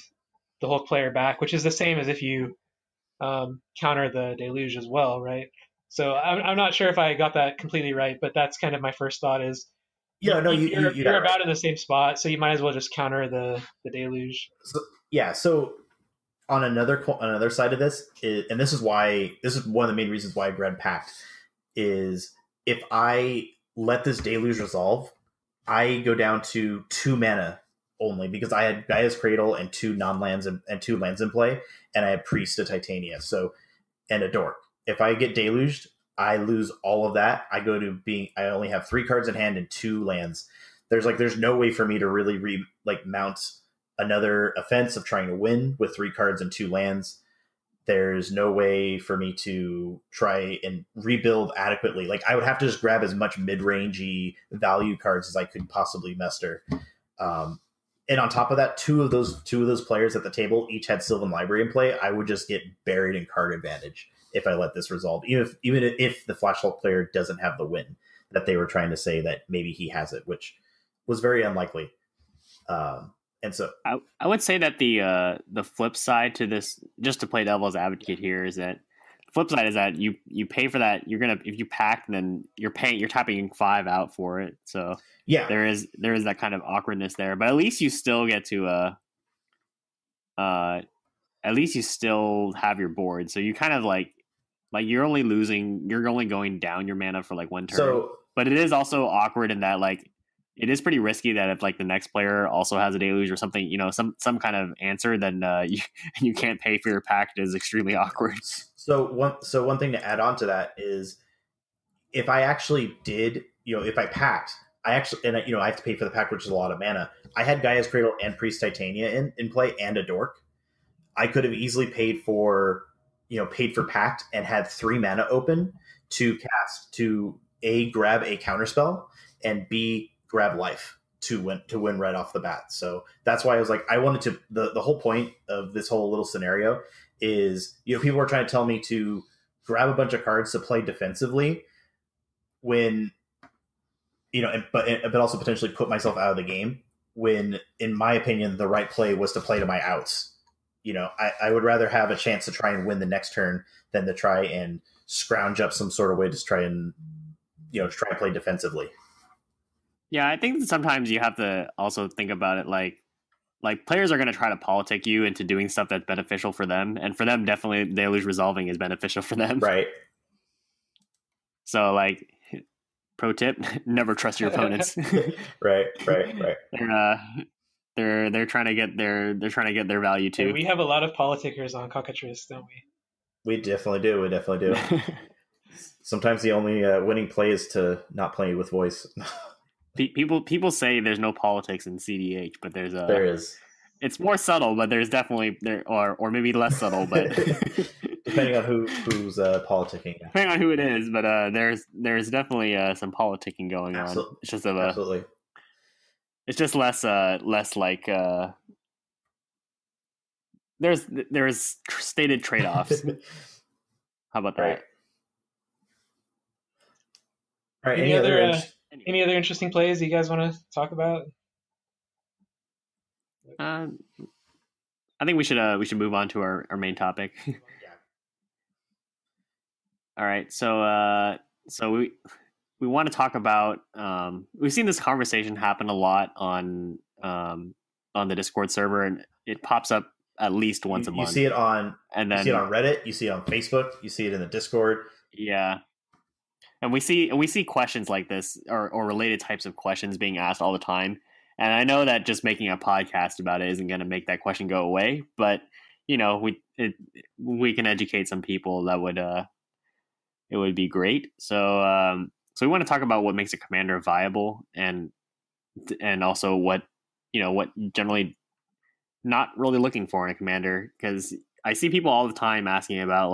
the Hulk player back, which is the same as if you counter the Deluge as well, right? So I'm not sure if I got that completely right, but that's kind of my first thought is, you're about in the same spot, so you might as well just counter the Deluge. So on another side of this, and this is one of the main reasons why I grabbed Pact, is if I let this Deluge resolve, I go down to 2 mana only, because I had Gaia's Cradle and 2 non-lands and 2 lands in play, and I had Priest of Titania, and a Dork. If I get Deluged, I lose all of that. I only have 3 cards in hand and 2 lands. There's no way for me to really mount another offense of trying to win with 3 cards and 2 lands. There's no way for me to try and rebuild adequately. Like, I would have to just grab as much mid-rangey value cards as I could possibly muster. And on top of that, two of those players at the table each had Sylvan Library in play. I would just get buried in card advantage if I let this resolve, even if the Flash Hulk player doesn't have the win that they were trying to say that maybe he has it, which was very unlikely. And so I would say that the flip side to this, just to play devil's advocate here, is that the flip side is that you pay for that. If you pack, then you're tapping 5 out for it. So yeah, there is that kind of awkwardness there, but at least you still get to at least you still have your board. So you kind of like you're only going down your mana for like 1 turn. So, but it is also awkward in that, like, it is pretty risky that if like the next player also has a deluge or something, some kind of answer, then you can't pay for your pact is extremely awkward. So one thing to add on to that is, if I actually did, if I packed, I actually, and I have to pay for the pack, which is a lot of mana. I had Gaia's Cradle and Priest Titania in play, and a Dork. I could have easily paid for Pact and had 3 mana open to cast to A, grab a counterspell, and B, grab life to win right off the bat. So that's why I was like, I wanted to, the whole point of this whole little scenario is, people are trying to tell me to grab a bunch of cards to play defensively when, but also potentially put myself out of the game, when, in my opinion, the right play was to play to my outs. I would rather have a chance to try and win the next turn than to try and scrounge up some sort of way to try and play defensively. Yeah, I think sometimes you have to also think about it like players are going to try to politic you into doing stuff that's beneficial for them, and for them, definitely Deluge Resolving is beneficial for them. Right. So, pro tip: never trust your opponents. Right. They're trying to get their value too. Yeah, we have a lot of politicers on Cockatrice, don't we? We definitely do. Sometimes the only winning play is to not play with voice. People say there's no politics in CDH, but there is. It's more subtle, but there's definitely or maybe less subtle, but depending on who's politicking. Depending on who it is, but there's definitely some politicking going on. It's just absolutely. It's just less like there's stated trade-offs. How about that? All right. Any other interesting plays you guys want to talk about? I think we should move on to our main topic. Yeah. All right. So we want to talk about we've seen this conversation happen a lot on the Discord server, and it pops up at least once a month. You see it on you see it on Reddit, you see it on Facebook, you see it in the Discord. Yeah. And we see questions like this or related types of questions being asked all the time. And I know that just making a podcast about it isn't going to make that question go away, but we can educate some people that would it would be great. So we want to talk about what makes a commander viable, and also what generally not really looking for in a commander, because I see people all the time asking about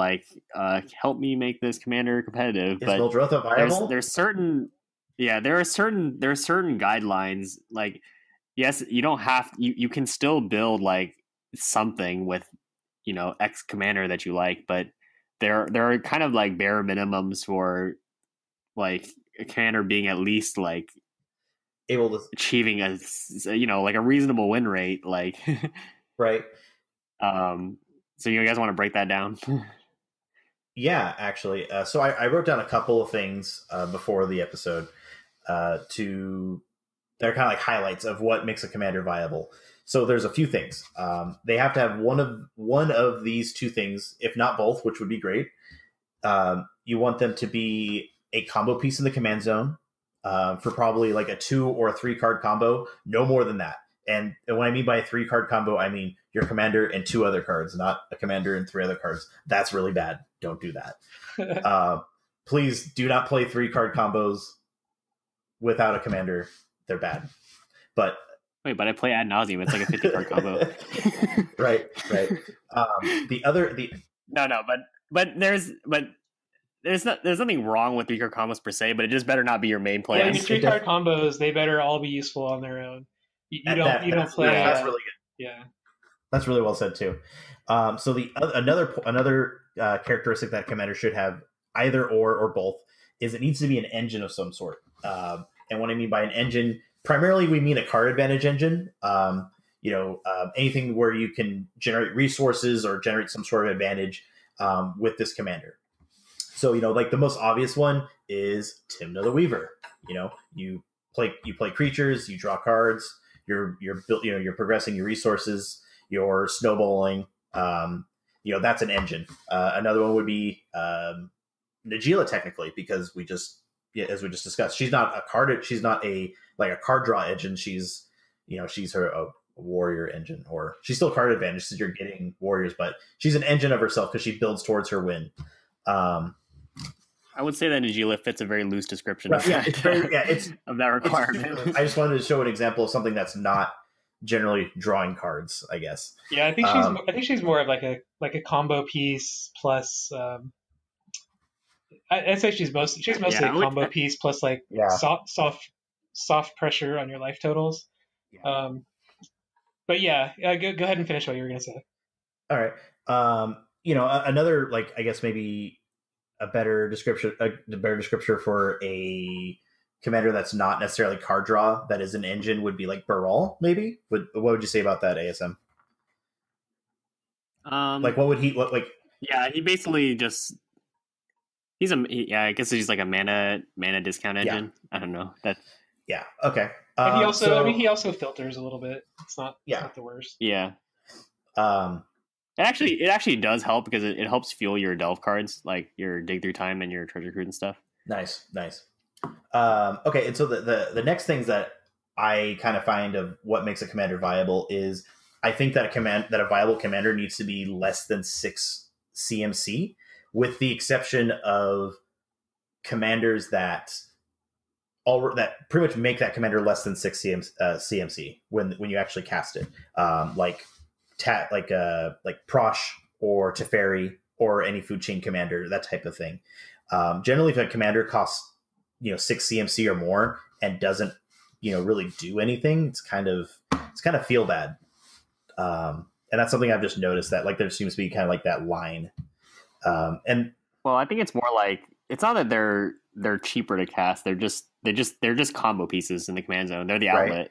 help me make this commander competitive. Is but Muldrotha viable? There are certain guidelines. Like, yes, you don't have you can still build something with X commander that you like, but there are kind of bare minimums for a commander being at least able to achieving a a reasonable win rate. Right. So you guys want to break that down? Yeah, actually. So I wrote down a couple of things before the episode they're kind of highlights of what makes a commander viable. So there's a few things. They have to have one of these two things, if not both, which would be great. You want them to be a combo piece in the command zone for probably a 2 or a 3 card combo, no more than that. And when I mean by a 3 card combo, I mean your commander and 2 other cards, not a commander and 3 other cards. That's really bad. Don't do that. Please do not play 3 card combos without a commander. They're bad. But wait, but I play ad nauseum. It's like a 50 card combo. Right. There's nothing wrong with 3 card combos per se, but it just better not be your main play. Yeah, 3 card combos, they better all be useful on their own. You don't play. That's really good. Yeah, that's really well said too. So another characteristic that commander should have, either or both, is it needs to be an engine of some sort. And what I mean by an engine, primarily we mean a card advantage engine. Anything where you can generate resources or generate some sort of advantage with this commander. So the most obvious one is Tymna the Weaver. You play creatures, you draw cards. You're progressing your resources, you're snowballing. That's an engine. Another one would be Najeela, technically, because as we just discussed, she's not a card. She's not a card draw engine. She's a warrior engine, or she's still card advantage since you're getting warriors, but she's an engine of herself because she builds towards her win. I would say that Najeela fits a very loose description of Yeah, it's very it's of that requirement. I just wanted to show an example of something that's not generally drawing cards, I guess. Yeah, I think she's more of like a combo piece plus. I'd say she's mostly a combo piece plus like soft pressure on your life totals. Yeah. But yeah, go ahead and finish what you were gonna say. All right. Another like I guess maybe a better description for a commander that's not necessarily card draw that is an engine would be like Baral, maybe. What would you say about that, ASM? Like what would he what like? Yeah, he basically just I guess he's like a mana discount engine. Yeah. I don't know that. Yeah. Okay. But he also he also filters a little bit. It's not the worst. Yeah. It actually does help because it helps fuel your delve cards, like your dig through time and your treasure cruise and stuff. Nice. Okay, and so the next things that I kind of find of what makes a commander viable is I think that a viable commander needs to be less than 6 CMC, with the exception of commanders that pretty much make that commander less than 6 CMC when you actually cast it, like Prosh or Teferi or any food chain commander, that type of thing. Generally, if a commander costs 6 CMC or more and doesn't really do anything, it's kind of feel bad. And that's something I've just noticed, that like there seems to be kind of like that line. And well, I think it's more like it's not that they're cheaper to cast. They're just combo pieces in the command zone. They're the outlet,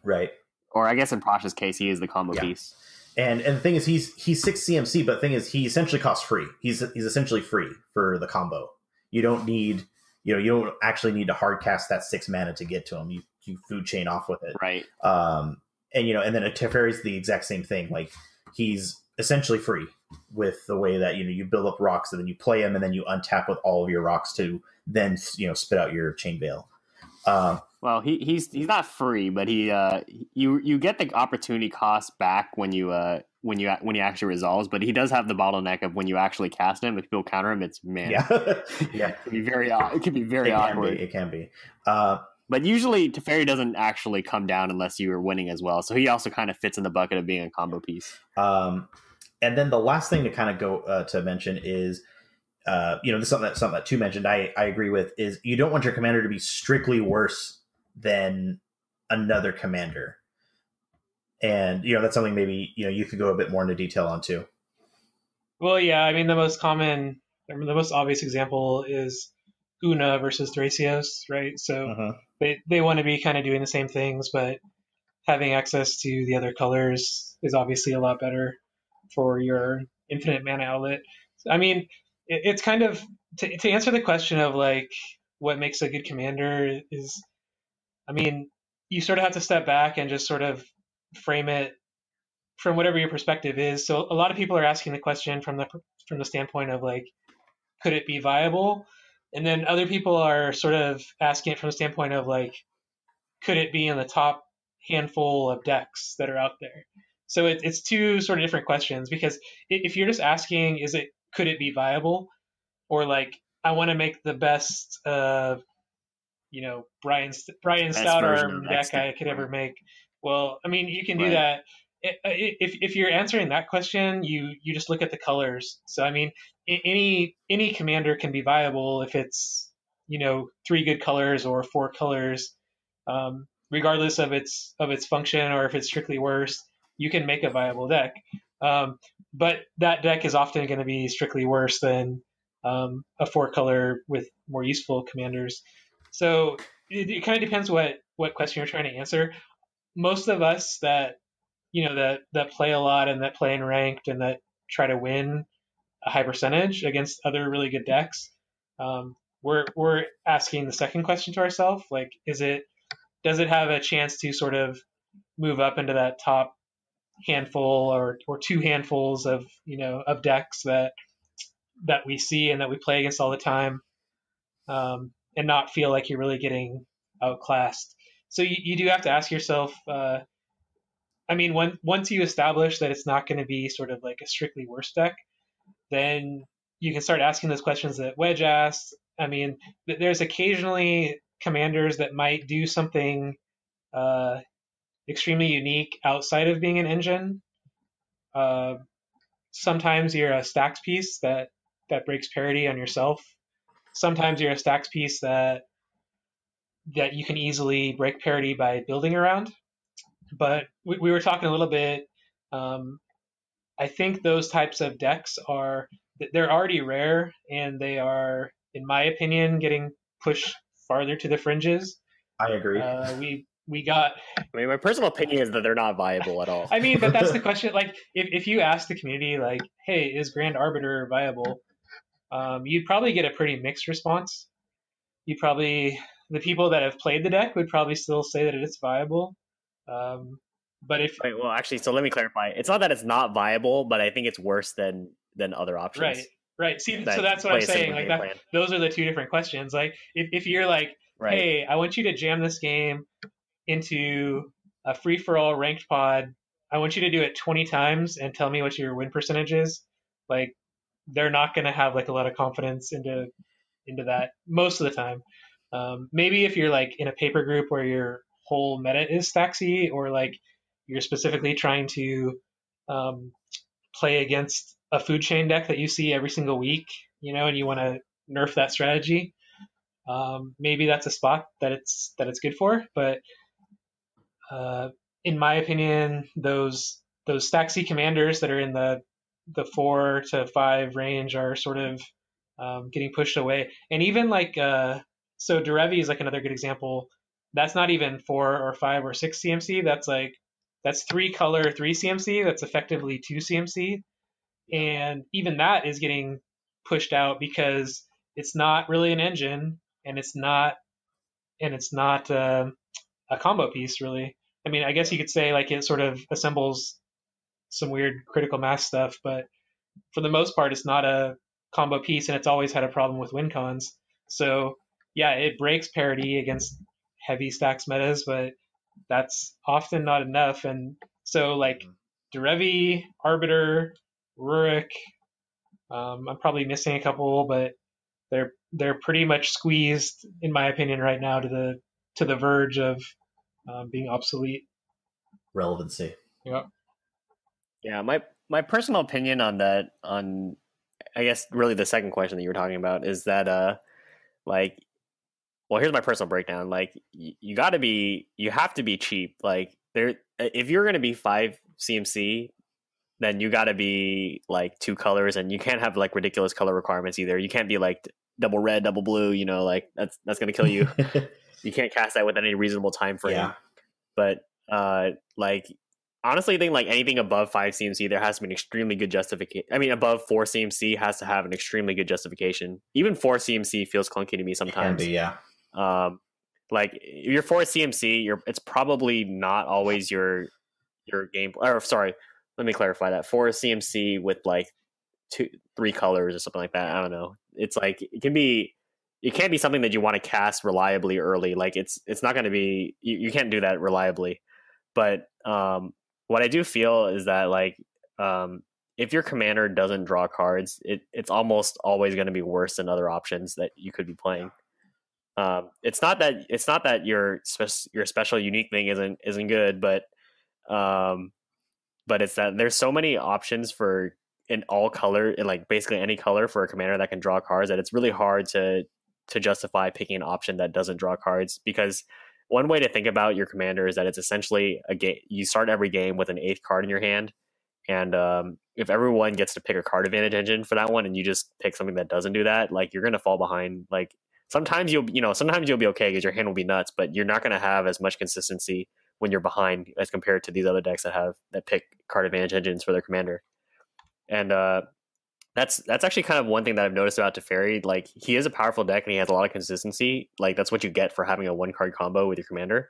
right? Or I guess in Prosh's case, he is the combo piece. And the thing is, he's 6 CMC, but the thing is, he essentially costs free. He's essentially free for the combo. You don't need, you don't actually need to hard cast that 6 mana to get to him. You food chain off with it, right? And then a Teferi's the exact same thing. Like he's essentially free with the way that you build up rocks and then you play him and then you untap with all of your rocks to then spit out your chain veil. Well, he's not free, but you get the opportunity cost back when you actually resolves. But he does have the bottleneck of when you actually cast him. If people counter him, it's yeah. It can be very awkward. It can be. But usually Teferi doesn't actually come down unless you are winning as well. So he also kind of fits in the bucket of being a combo piece. And then the last thing to kind of go to mention is, this is something that Tu mentioned. I agree with, is you don't want your commander to be strictly worse than another commander. And, that's something maybe, you could go a bit more into detail on too. Well, yeah, I mean, the most obvious example is Una versus Thracios, right? So they want to be kind of doing the same things, but having access to the other colors is obviously a lot better for your infinite mana outlet. I mean, it's kind of to answer the question of like what makes a good commander is, I mean, you sort of have to step back and just sort of frame it from whatever your perspective is. So a lot of people are asking the question from the standpoint of like, could it be viable? And then other people are sort of asking it from the standpoint of like, could it be in the top handful of decks that are out there? So it's two sort of different questions, because if you're just asking, could it be viable? Or like, I want to make the best, Brian Stoutarm deck I could ever make. Well, I mean, you can do that. If you're answering that question, you just look at the colors. So I mean, any commander can be viable if it's 3 good colors or 4 colors, regardless of its function, or if it's strictly worse, you can make a viable deck. But that deck is often going to be strictly worse than a 4 color with more useful commanders. So it kind of depends what question you're trying to answer. Most of us that that play a lot and that play in ranked and that try to win a high percentage against other really good decks, we're asking the second question to ourselves, like, does it have a chance to sort of move up into that top handful or 2 handfuls of of decks that we see and that we play against all the time, and not feel like you're really getting outclassed. So you do have to ask yourself, I mean, once you establish that it's not going to be sort of like a strictly worse deck, then you can start asking those questions that Wedge asked. I mean, there's occasionally commanders that might do something extremely unique outside of being an engine. Sometimes you're a stacks piece that breaks parity on yourself. Sometimes you're a stacks piece that you can easily break parity by building around. But we were talking a little bit. I think those types of decks they're already rare, and they are, in my opinion, getting pushed farther to the fringes. I agree. We got. I mean, my personal opinion is that they're not viable at all. I mean, but that's the question. Like, if you ask the community, like, "Hey, is Grand Arbiter viable?" You'd probably get a pretty mixed response. The people that have played the deck would probably still say that it's viable. But if Wait, well, actually, so let me clarify. It's not that it's not viable, but I think it's worse than other options. Right. See, so that's what I'm saying. Like that, those are the two different questions. Like, if you're like, hey, I want you to jam this game into a free for all ranked pod. I want you to do it 20 times and tell me what your win percentage is. Like, they're not going to have like a lot of confidence into that most of the time. Maybe if you're like in a paper group where your whole meta is Staxy, or like you're specifically trying to play against a food chain deck that you see every single week, and you want to nerf that strategy, maybe that's a spot that it's good for. But in my opinion, those Staxy commanders that are in the 4 to 5 range are sort of getting pushed away. And even like so Derevi is like another good example. That's not even 4 or 5 or 6 CMC. That's 3 color 3 CMC. That's effectively 2 CMC. And even that is getting pushed out because it's not really an engine, and it's not a combo piece really. I mean, I guess you could say like it sort of assembles some weird critical mass stuff, but for the most part, it's not a combo piece, and it's always had a problem with win cons. So yeah, it breaks parity against heavy stacks metas, but that's often not enough. And so like Derevi, Arbiter, Rurik, I'm probably missing a couple, but they're pretty much squeezed, in my opinion, right now to the verge of being obsolete. Relevancy. Yeah. Yeah, my personal opinion on that, I guess really the second question that you were talking about, is that like, well, here's my personal breakdown. Like, you have to be cheap. Like, if you're gonna be 5 CMC, then you gotta be like 2 colors, and you can't have like ridiculous color requirements either. You can't be like double red, double blue. Like that's gonna kill you. You can't cast that with any reasonable time frame. Yeah. But like, honestly, I think like anything above 5 CMC, there has to be an extremely good justification. I mean, above 4 CMC has to have an extremely good justification. Even 4 CMC feels clunky to me sometimes. Can be, yeah. Like, if you're 4 CMC, it's probably not always your game. Or sorry, let me clarify that. 4 CMC with like 3 colors or something like that. I don't know. It's like it can't be something that you want to cast reliably early. Like, it's not going to be. You can't do that reliably. But what I do feel is that like if your commander doesn't draw cards, it's almost always going to be worse than other options that you could be playing. It's not that your special unique thing isn't good, but it's that there's so many options for in all color, in like basically any color, for a commander that can draw cards, that it's really hard to justify picking an option that doesn't draw cards. Because one way to think about your commander is that it's essentially a game. You start every game with an 8th card in your hand, and if everyone gets to pick a card advantage engine for that one, and you just pick something that doesn't do that, like, you're gonna fall behind. Like, sometimes you'll be okay because your hand will be nuts, but you're not gonna have as much consistency when you're behind as compared to these other decks that pick card advantage engines for their commander. And that's actually kind of one thing that I've noticed about Teferi. Like, he is a powerful deck and he has a lot of consistency. Like, that's what you get for having a 1-card combo with your commander.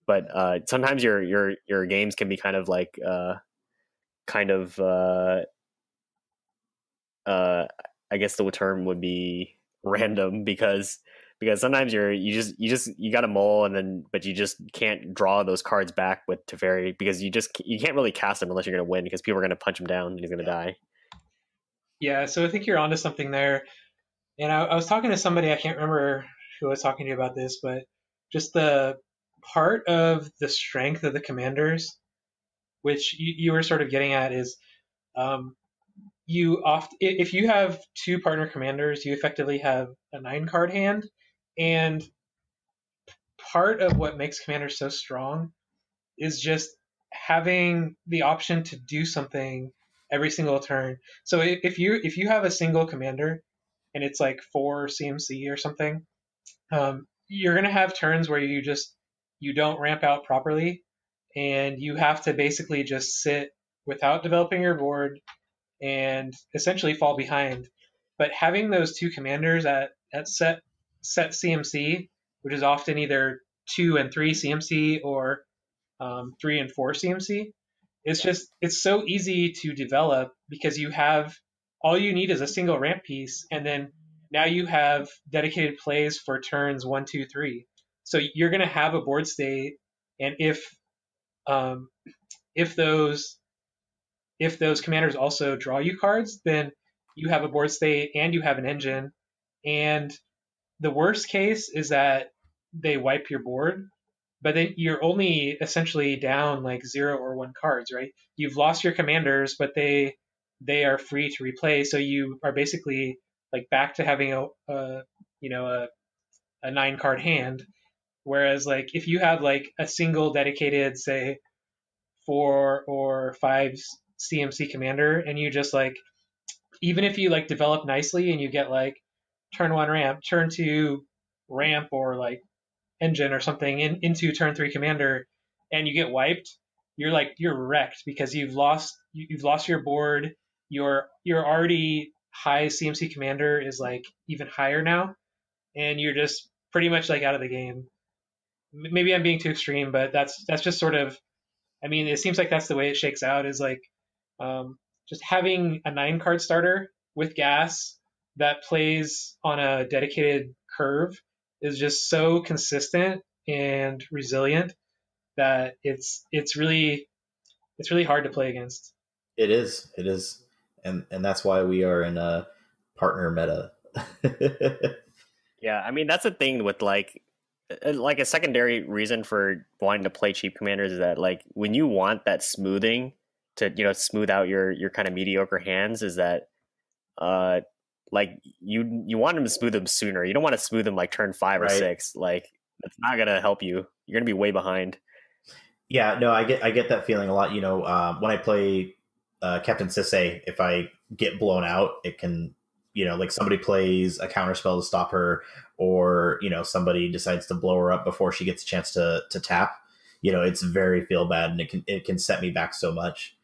But sometimes your games can be kind of like I guess the term would be random, because sometimes you got a mull, but you just can't draw those cards back with Teferi, because you can't really cast him unless you're going to win, because people are going to punch him down and he's going to die. Yeah, so I think you're onto something there. And I was talking to somebody, I can't remember who I was talking to about this, but just the part of the strength of the commanders, which you were sort of getting at, is um, you oft if you have two partner commanders, you effectively have a 9 card hand, and part of what makes commanders so strong is just having the option to do something every single turn. So if you have a single commander and it's like 4 CMC or something, you're gonna have turns where you don't ramp out properly, and you have to basically just sit without developing your board and essentially fall behind. But having those two commanders at set CMC, which is often either 2 and 3 CMC or 3 and 4 CMC, it's so easy to develop because you have all you need is a single ramp piece, and then now you have dedicated plays for turns 1, 2, 3. So you're going to have a board state, and um, if those commanders also draw you cards, then you have a board state and you have an engine. And the worst case is that they wipe your board, but then you're only essentially down like 0 or 1 cards, right? You've lost your commanders, but they are free to replay, so you are basically like back to having a you know a 9 card hand. Whereas like if you have like a single dedicated, say 4 or 5 CMC commander, and you just like, even if you like develop nicely and you get like turn 1 ramp, turn 2 ramp, or like engine or something into turn 3 commander, and you get wiped, you're wrecked because you've lost your board. You're already high CMC commander is like even higher now, and you're just pretty much like out of the game. Maybe I'm being too extreme, but that's just sort of, I mean, it seems like that's the way it shakes out, is like um, just having a 9 card starter with gas that plays on a dedicated curve is just so consistent and resilient that it's really hard to play against. It is, and that's why we are in a partner meta. Yeah, I mean that's the thing with like a secondary reason for wanting to play cheap commanders is that like when you want that smoothing to smooth out your kind of mediocre hands is that uh like you want them to smooth them sooner. You don't want to smooth them like turn 5 or 6. Like that's not gonna help you. You're gonna be way behind. Yeah, no, I get that feeling a lot. When I play Captain Sisay, if I get blown out, it can, like somebody plays a counter spell to stop her, or somebody decides to blow her up before she gets a chance to tap. It's very feel bad, and it can set me back so much.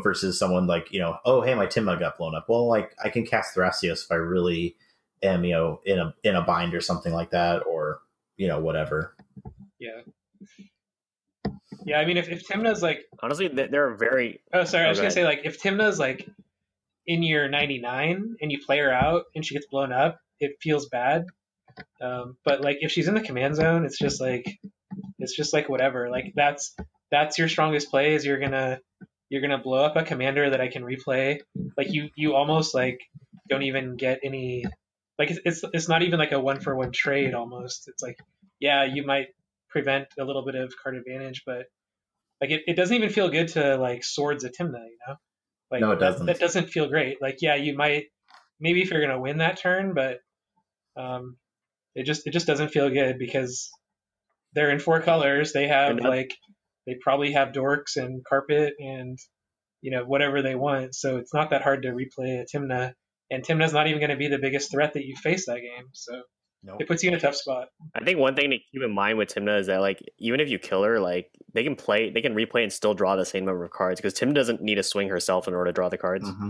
Versus someone like, oh hey, my Timma got blown up. Well, like I can cast Thrasios if I really am, in a bind or something like that, or whatever. Yeah. Yeah, I mean, if Timna's like, Honestly, they're very. oh, sorry, I Oh, was go gonna ahead. say, like, if Timna's like in your 99 and you play her out and she gets blown up, it feels bad. But like if she's in the command zone, it's just like whatever. Like that's your strongest play, is you're gonna blow up a commander that I can replay. Like you almost like don't even get any, like it's not even like a 1 for 1 trade almost. It's like, yeah, you might prevent a little bit of card advantage, but like it doesn't even feel good to like swords a Timna, like No, it that doesn't. doesn't feel great. Like, yeah, you might, maybe if you're gonna win that turn, but um it just doesn't feel good because they're in 4 colors. They have And like, they probably have dorks and carpet and whatever they want. So it's not that hard to replay a Timna, and Timna's not even going to be the biggest threat that you face that game. So it Nope. puts you in a tough spot. I think one thing to keep in mind with Timna is that like even if you kill her, like they can replay and still draw the same number of cards because Timna doesn't need to swing herself in order to draw the cards. Mm-hmm.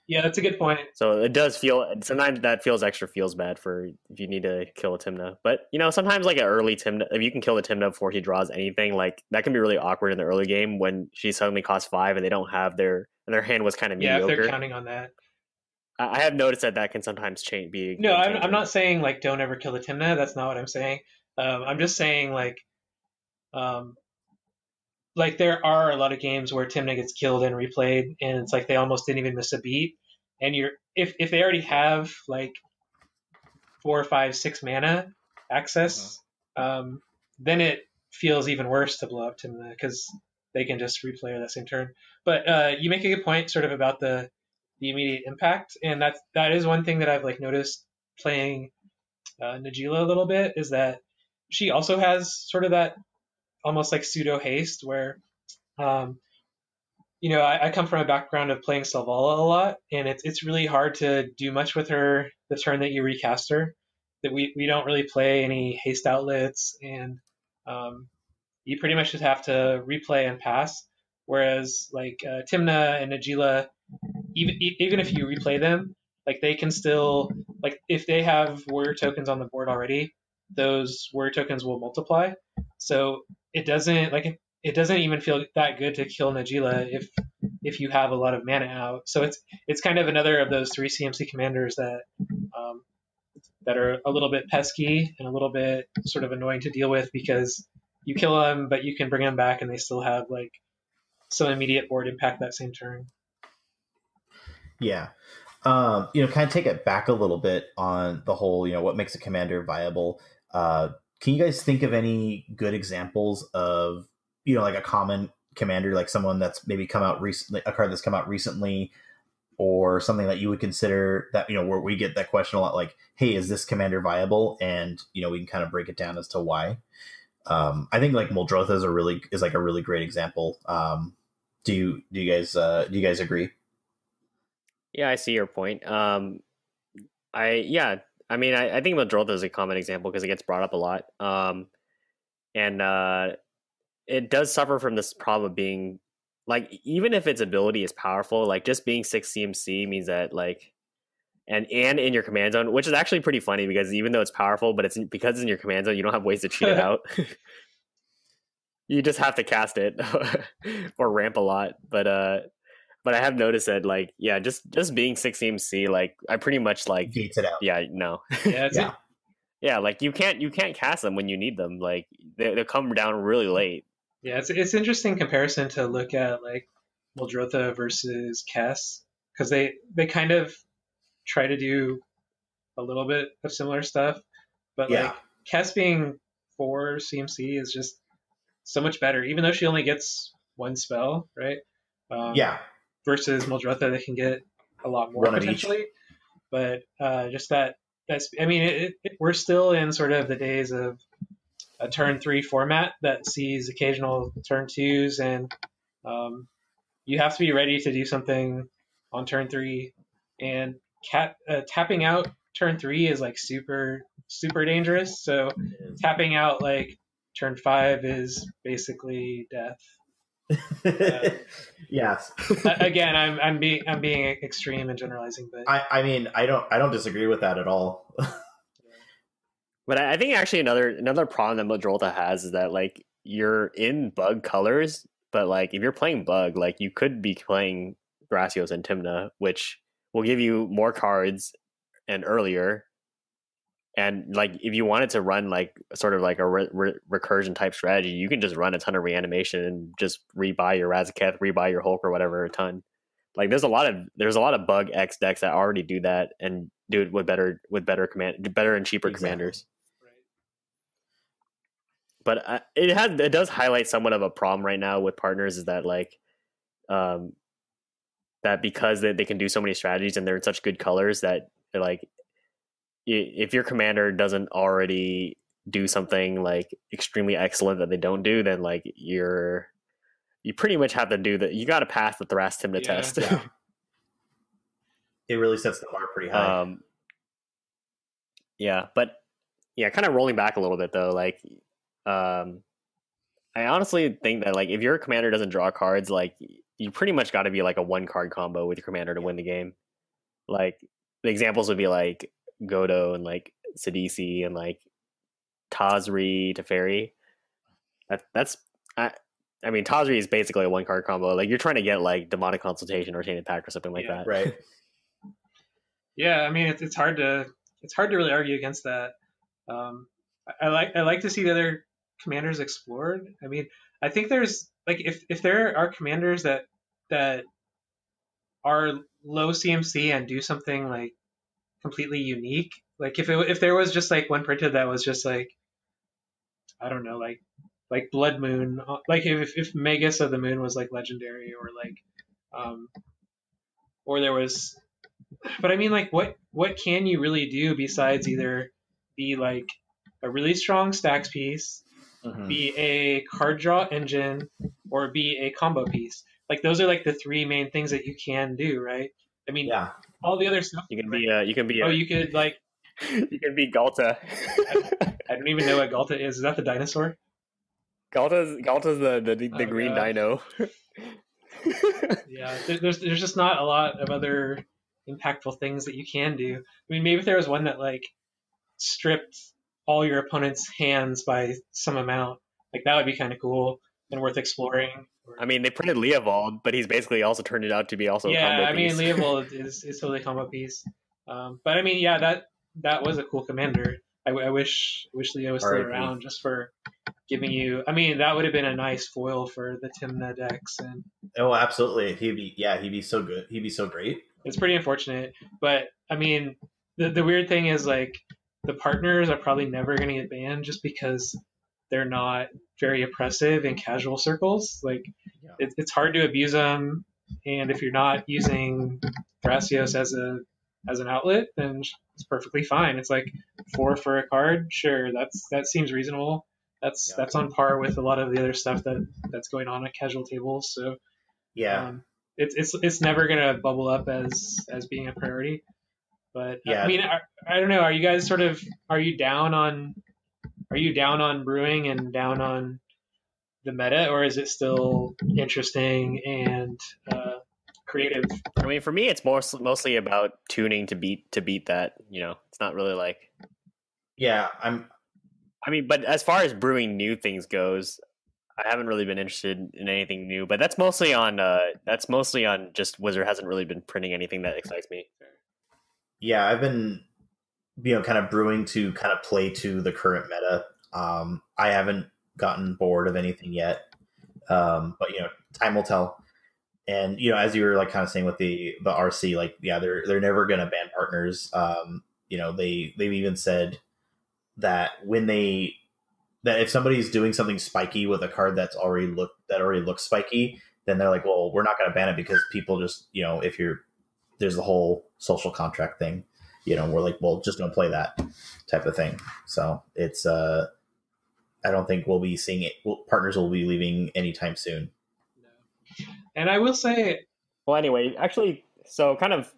Yeah, that's a good point. So it does feel sometimes that feels bad for if you need to kill a Timna. But sometimes like an early Timna, if you can kill the Timna before he draws anything, like that can be really awkward in the early game when she suddenly costs 5 and they don't have their hand was kind of Yeah, if they're mediocre. counting on that. I have noticed that can sometimes be a No, game I'm changer. not saying like don't ever kill the Timna. That's not what I'm saying. I'm just saying um, like there are a lot of games where Timna gets killed and replayed, and it's like they almost didn't even miss a beat. and you're if they already have like 4, 5, 6 mana access, then it feels even worse to blow up Timna because they can just replay that same turn. But you make a good point, sort of about the immediate impact, and that is one thing that I've like noticed playing Najeela a little bit, is that she also has sort of that almost like pseudo haste where um, I come from a background of playing Selvala a lot, and it's really hard to do much with her the turn that you recast her. That we don't really play any haste outlets, and um, you pretty much just have to replay and pass. Whereas like Timna and Najeela, even if you replay them, like they can still, like if they have warrior tokens on the board already, those warrior tokens will multiply. So it doesn't even feel that good to kill Najeela if you have a lot of mana out. So it's kind of another of those 3 CMC commanders um, that are a little bit pesky and a little bit sort of annoying to deal with, because you kill them, but you can bring them back and they still have like some immediate board impact that same turn. Yeah. Kind of take it back a little bit on the whole, what makes a commander viable. Can you guys think of any good examples of, like a common commander, like someone that's maybe come out recently, a card that's come out recently, or something that you would consider that, where we get that question a lot, like, hey, is this commander viable? And, we can kind of break it down as to why. I think like Muldrotha is like a really great example. Do you guys agree? Yeah, I see your point. I think Muldrotha is a common example because it gets brought up a lot. And it does suffer from this problem of being like, even if its ability is powerful, like just being 6 CMC means that like, and in your command zone, which is actually pretty funny because even though it's powerful, but because it's in your command zone, you don't have ways to cheat it out. You just have to cast it or ramp a lot. But I have noticed that like, yeah, just being 6 CMC, like I pretty much like gates it out. Yeah, no. Yeah, yeah, like you can't cast them when you need them. Like they'll come down really late. Yeah, it's interesting comparison to look at like Muldrotha versus Kess, because they kind of try to do a little bit of similar stuff, but like Kess being 4 CMC is just so much better, even though she only gets one spell, right? Versus Muldrotha that can get a lot more one potentially. But just that's, I mean, we're still in sort of the days of a turn 3 format that sees occasional turn 2s, and you have to be ready to do something on turn 3. And tapping out turn 3 is like super dangerous. So tapping out like turn 5 is basically death. Yes. Again, I'm being extreme and generalizing, but I mean, I don't disagree with that at all. But I think actually another problem that Muldrotha has is that like you're in bug colors, but like if you're playing bug, like you could be playing Thrasios and Timna, which will give you more cards and earlier. And like if you wanted to run like sort of like a recursion type strategy, you can just run a ton of reanimation and just rebuy your Razaketh, rebuy your Hulk or whatever a ton. Like there's a lot of bug X decks that already do that and do it with better and cheaper commanders. But it does highlight somewhat of a problem right now with partners, is that like that because they can do so many strategies and they're in such good colors that like if your commander doesn't already do something like extremely excellent that they don't do, then like you pretty much have to do that. You got to pass the Thras Timna test. Yeah. It really sets the bar pretty high. Yeah, but yeah, kind of rolling back a little bit though, like I honestly think that like if your commander doesn't draw cards, like you pretty much got to be like a 1-card combo with your commander to win the game. Like the examples would be like Godo and like Sidisi and like Tazri Teferi. I mean Tazri is basically a 1-card combo. Like you're trying to get like Demonic Consultation or Tainted Pact or something like that. Right. Yeah, I mean it's hard to really argue against that. I like to see the other commanders explored. I mean, I think there's like if there are commanders that are low CMC and do something like completely unique. Like if there was just like one printed that was just like, I don't know, like Blood Moon, like if Magus of the Moon was like legendary, or like um or there was, but I mean, like what can you really do besides either be like a really strong stacks piece, be a card draw engine, or be a combo piece? Like those are like the three main things that you can do, right? I mean, Yeah. all the other stuff. You can right? be you can be Oh, you could like, you can be Galta. I don't even know what Galta is. Is that the dinosaur? Galta's the Oh green god. dino. Yeah, there's just not a lot of other impactful things that you can do. I mean, maybe if there was one that like stripped all your opponent's hands by some amount, like that would be kind of cool and worth exploring. I mean, they printed Leovold, but he's basically also turned it out to be also a Yeah, combo I mean, piece. Leovold is totally a combo piece. But I mean, yeah, that was a cool commander. I wish Leo was still R.I.P. around just for giving you. I mean, that would have been a nice foil for the Timna decks, and Oh, absolutely. He'd be so good. He'd be so great. it's pretty unfortunate. But I mean, the weird thing is like the partners are probably never going to get banned just because they're not very oppressive in casual circles. Like Yeah. it's hard to abuse them, and if you're not using Thrasios as an outlet, then it's perfectly fine. It's like 4 for a card, sure, that seems reasonable. That's on par with a lot of the other stuff that's going on at casual tables. So Yeah. it's never gonna bubble up as being a priority. But Yeah. I mean, I don't know. Are you guys sort of are you down on brewing and down on the meta, or is it still interesting and creative? I mean, for me, it's mostly about tuning to beat that. You know, it's not really like. Yeah. I mean, but as far as brewing new things goes, I haven't really been interested in anything new. But that's mostly on just Wizard hasn't really been printing anything that excites me. Yeah. I've been, kind of brewing to kind of play to the current meta. I haven't gotten bored of anything yet. But time will tell. And as you were like kind of saying with the RC, like they're never gonna ban partners. They've even said that that if somebody's doing something spiky with a card that already looks spiky, then they're like, well, we're not gonna ban it because people just if there's the whole social contract thing, we're like, well, just don't play that type of thing. So it's I don't think we'll be seeing it. Partners will be leaving anytime soon. And I will say, well, anyway, actually, so kind of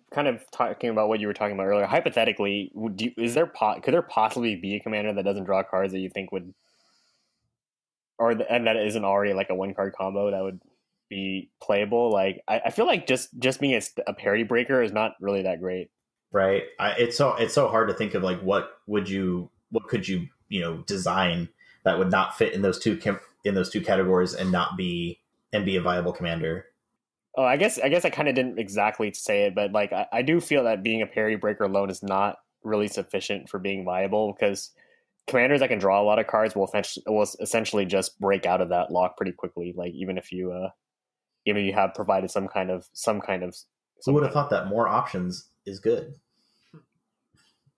talking about what you were talking about earlier. Hypothetically, could there possibly be a commander that doesn't draw cards that you think would, and that isn't already like a 1-card combo that would be playable? Like, I feel like just being a parity breaker is not really that great, right? It's so hard to think of like what could you design that would not fit in those two categories and be a viable commander. Oh, I guess I kind of didn't exactly say it, but like I do feel that being a parity breaker alone is not really sufficient for being viable, because commanders that can draw a lot of cards will essentially just break out of that lock pretty quickly. Like even if you have provided some kind of. Who would have thought that more options is good?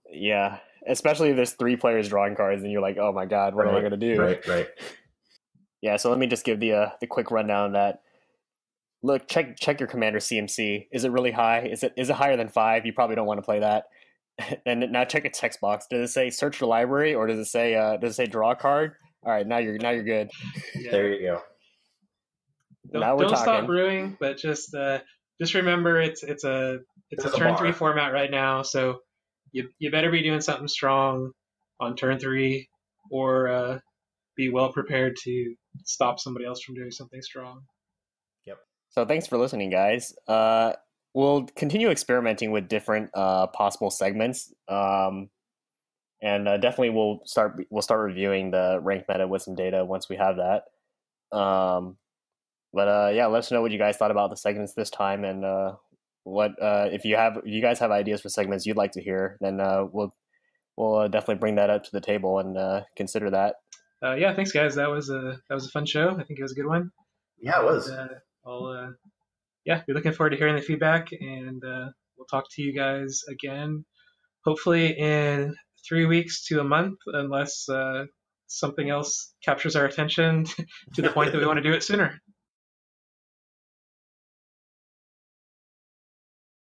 Yeah, especially if there's 3 players drawing cards, and you're like, oh my god, what am I going to do? Right. Yeah, so let me just give the quick rundown of that. Look, check your commander CMC. Is it really high? Is it higher than 5? You probably don't want to play that. And now check its text box. Does it say search your library, or does it say draw a card? All right, now you're good. Yeah. There you go. Don't stop brewing, but just remember it's a turn 3 format right now, so you better be doing something strong on turn 3, or be well prepared to stop somebody else from doing something strong. Yep. So thanks for listening, guys. We'll continue experimenting with different possible segments, and definitely we'll start reviewing the ranked meta with some data once we have that. But let us know what you guys thought about the segments this time, and what if you guys have ideas for segments you'd like to hear, then we'll definitely bring that up to the table and consider that. Yeah, thanks guys. That was a fun show. I think it was a good one. Yeah, it was. yeah, be looking forward to hearing the feedback, and we'll talk to you guys again, hopefully in 3 weeks to a month, unless something else captures our attention to the point that we want to do it sooner.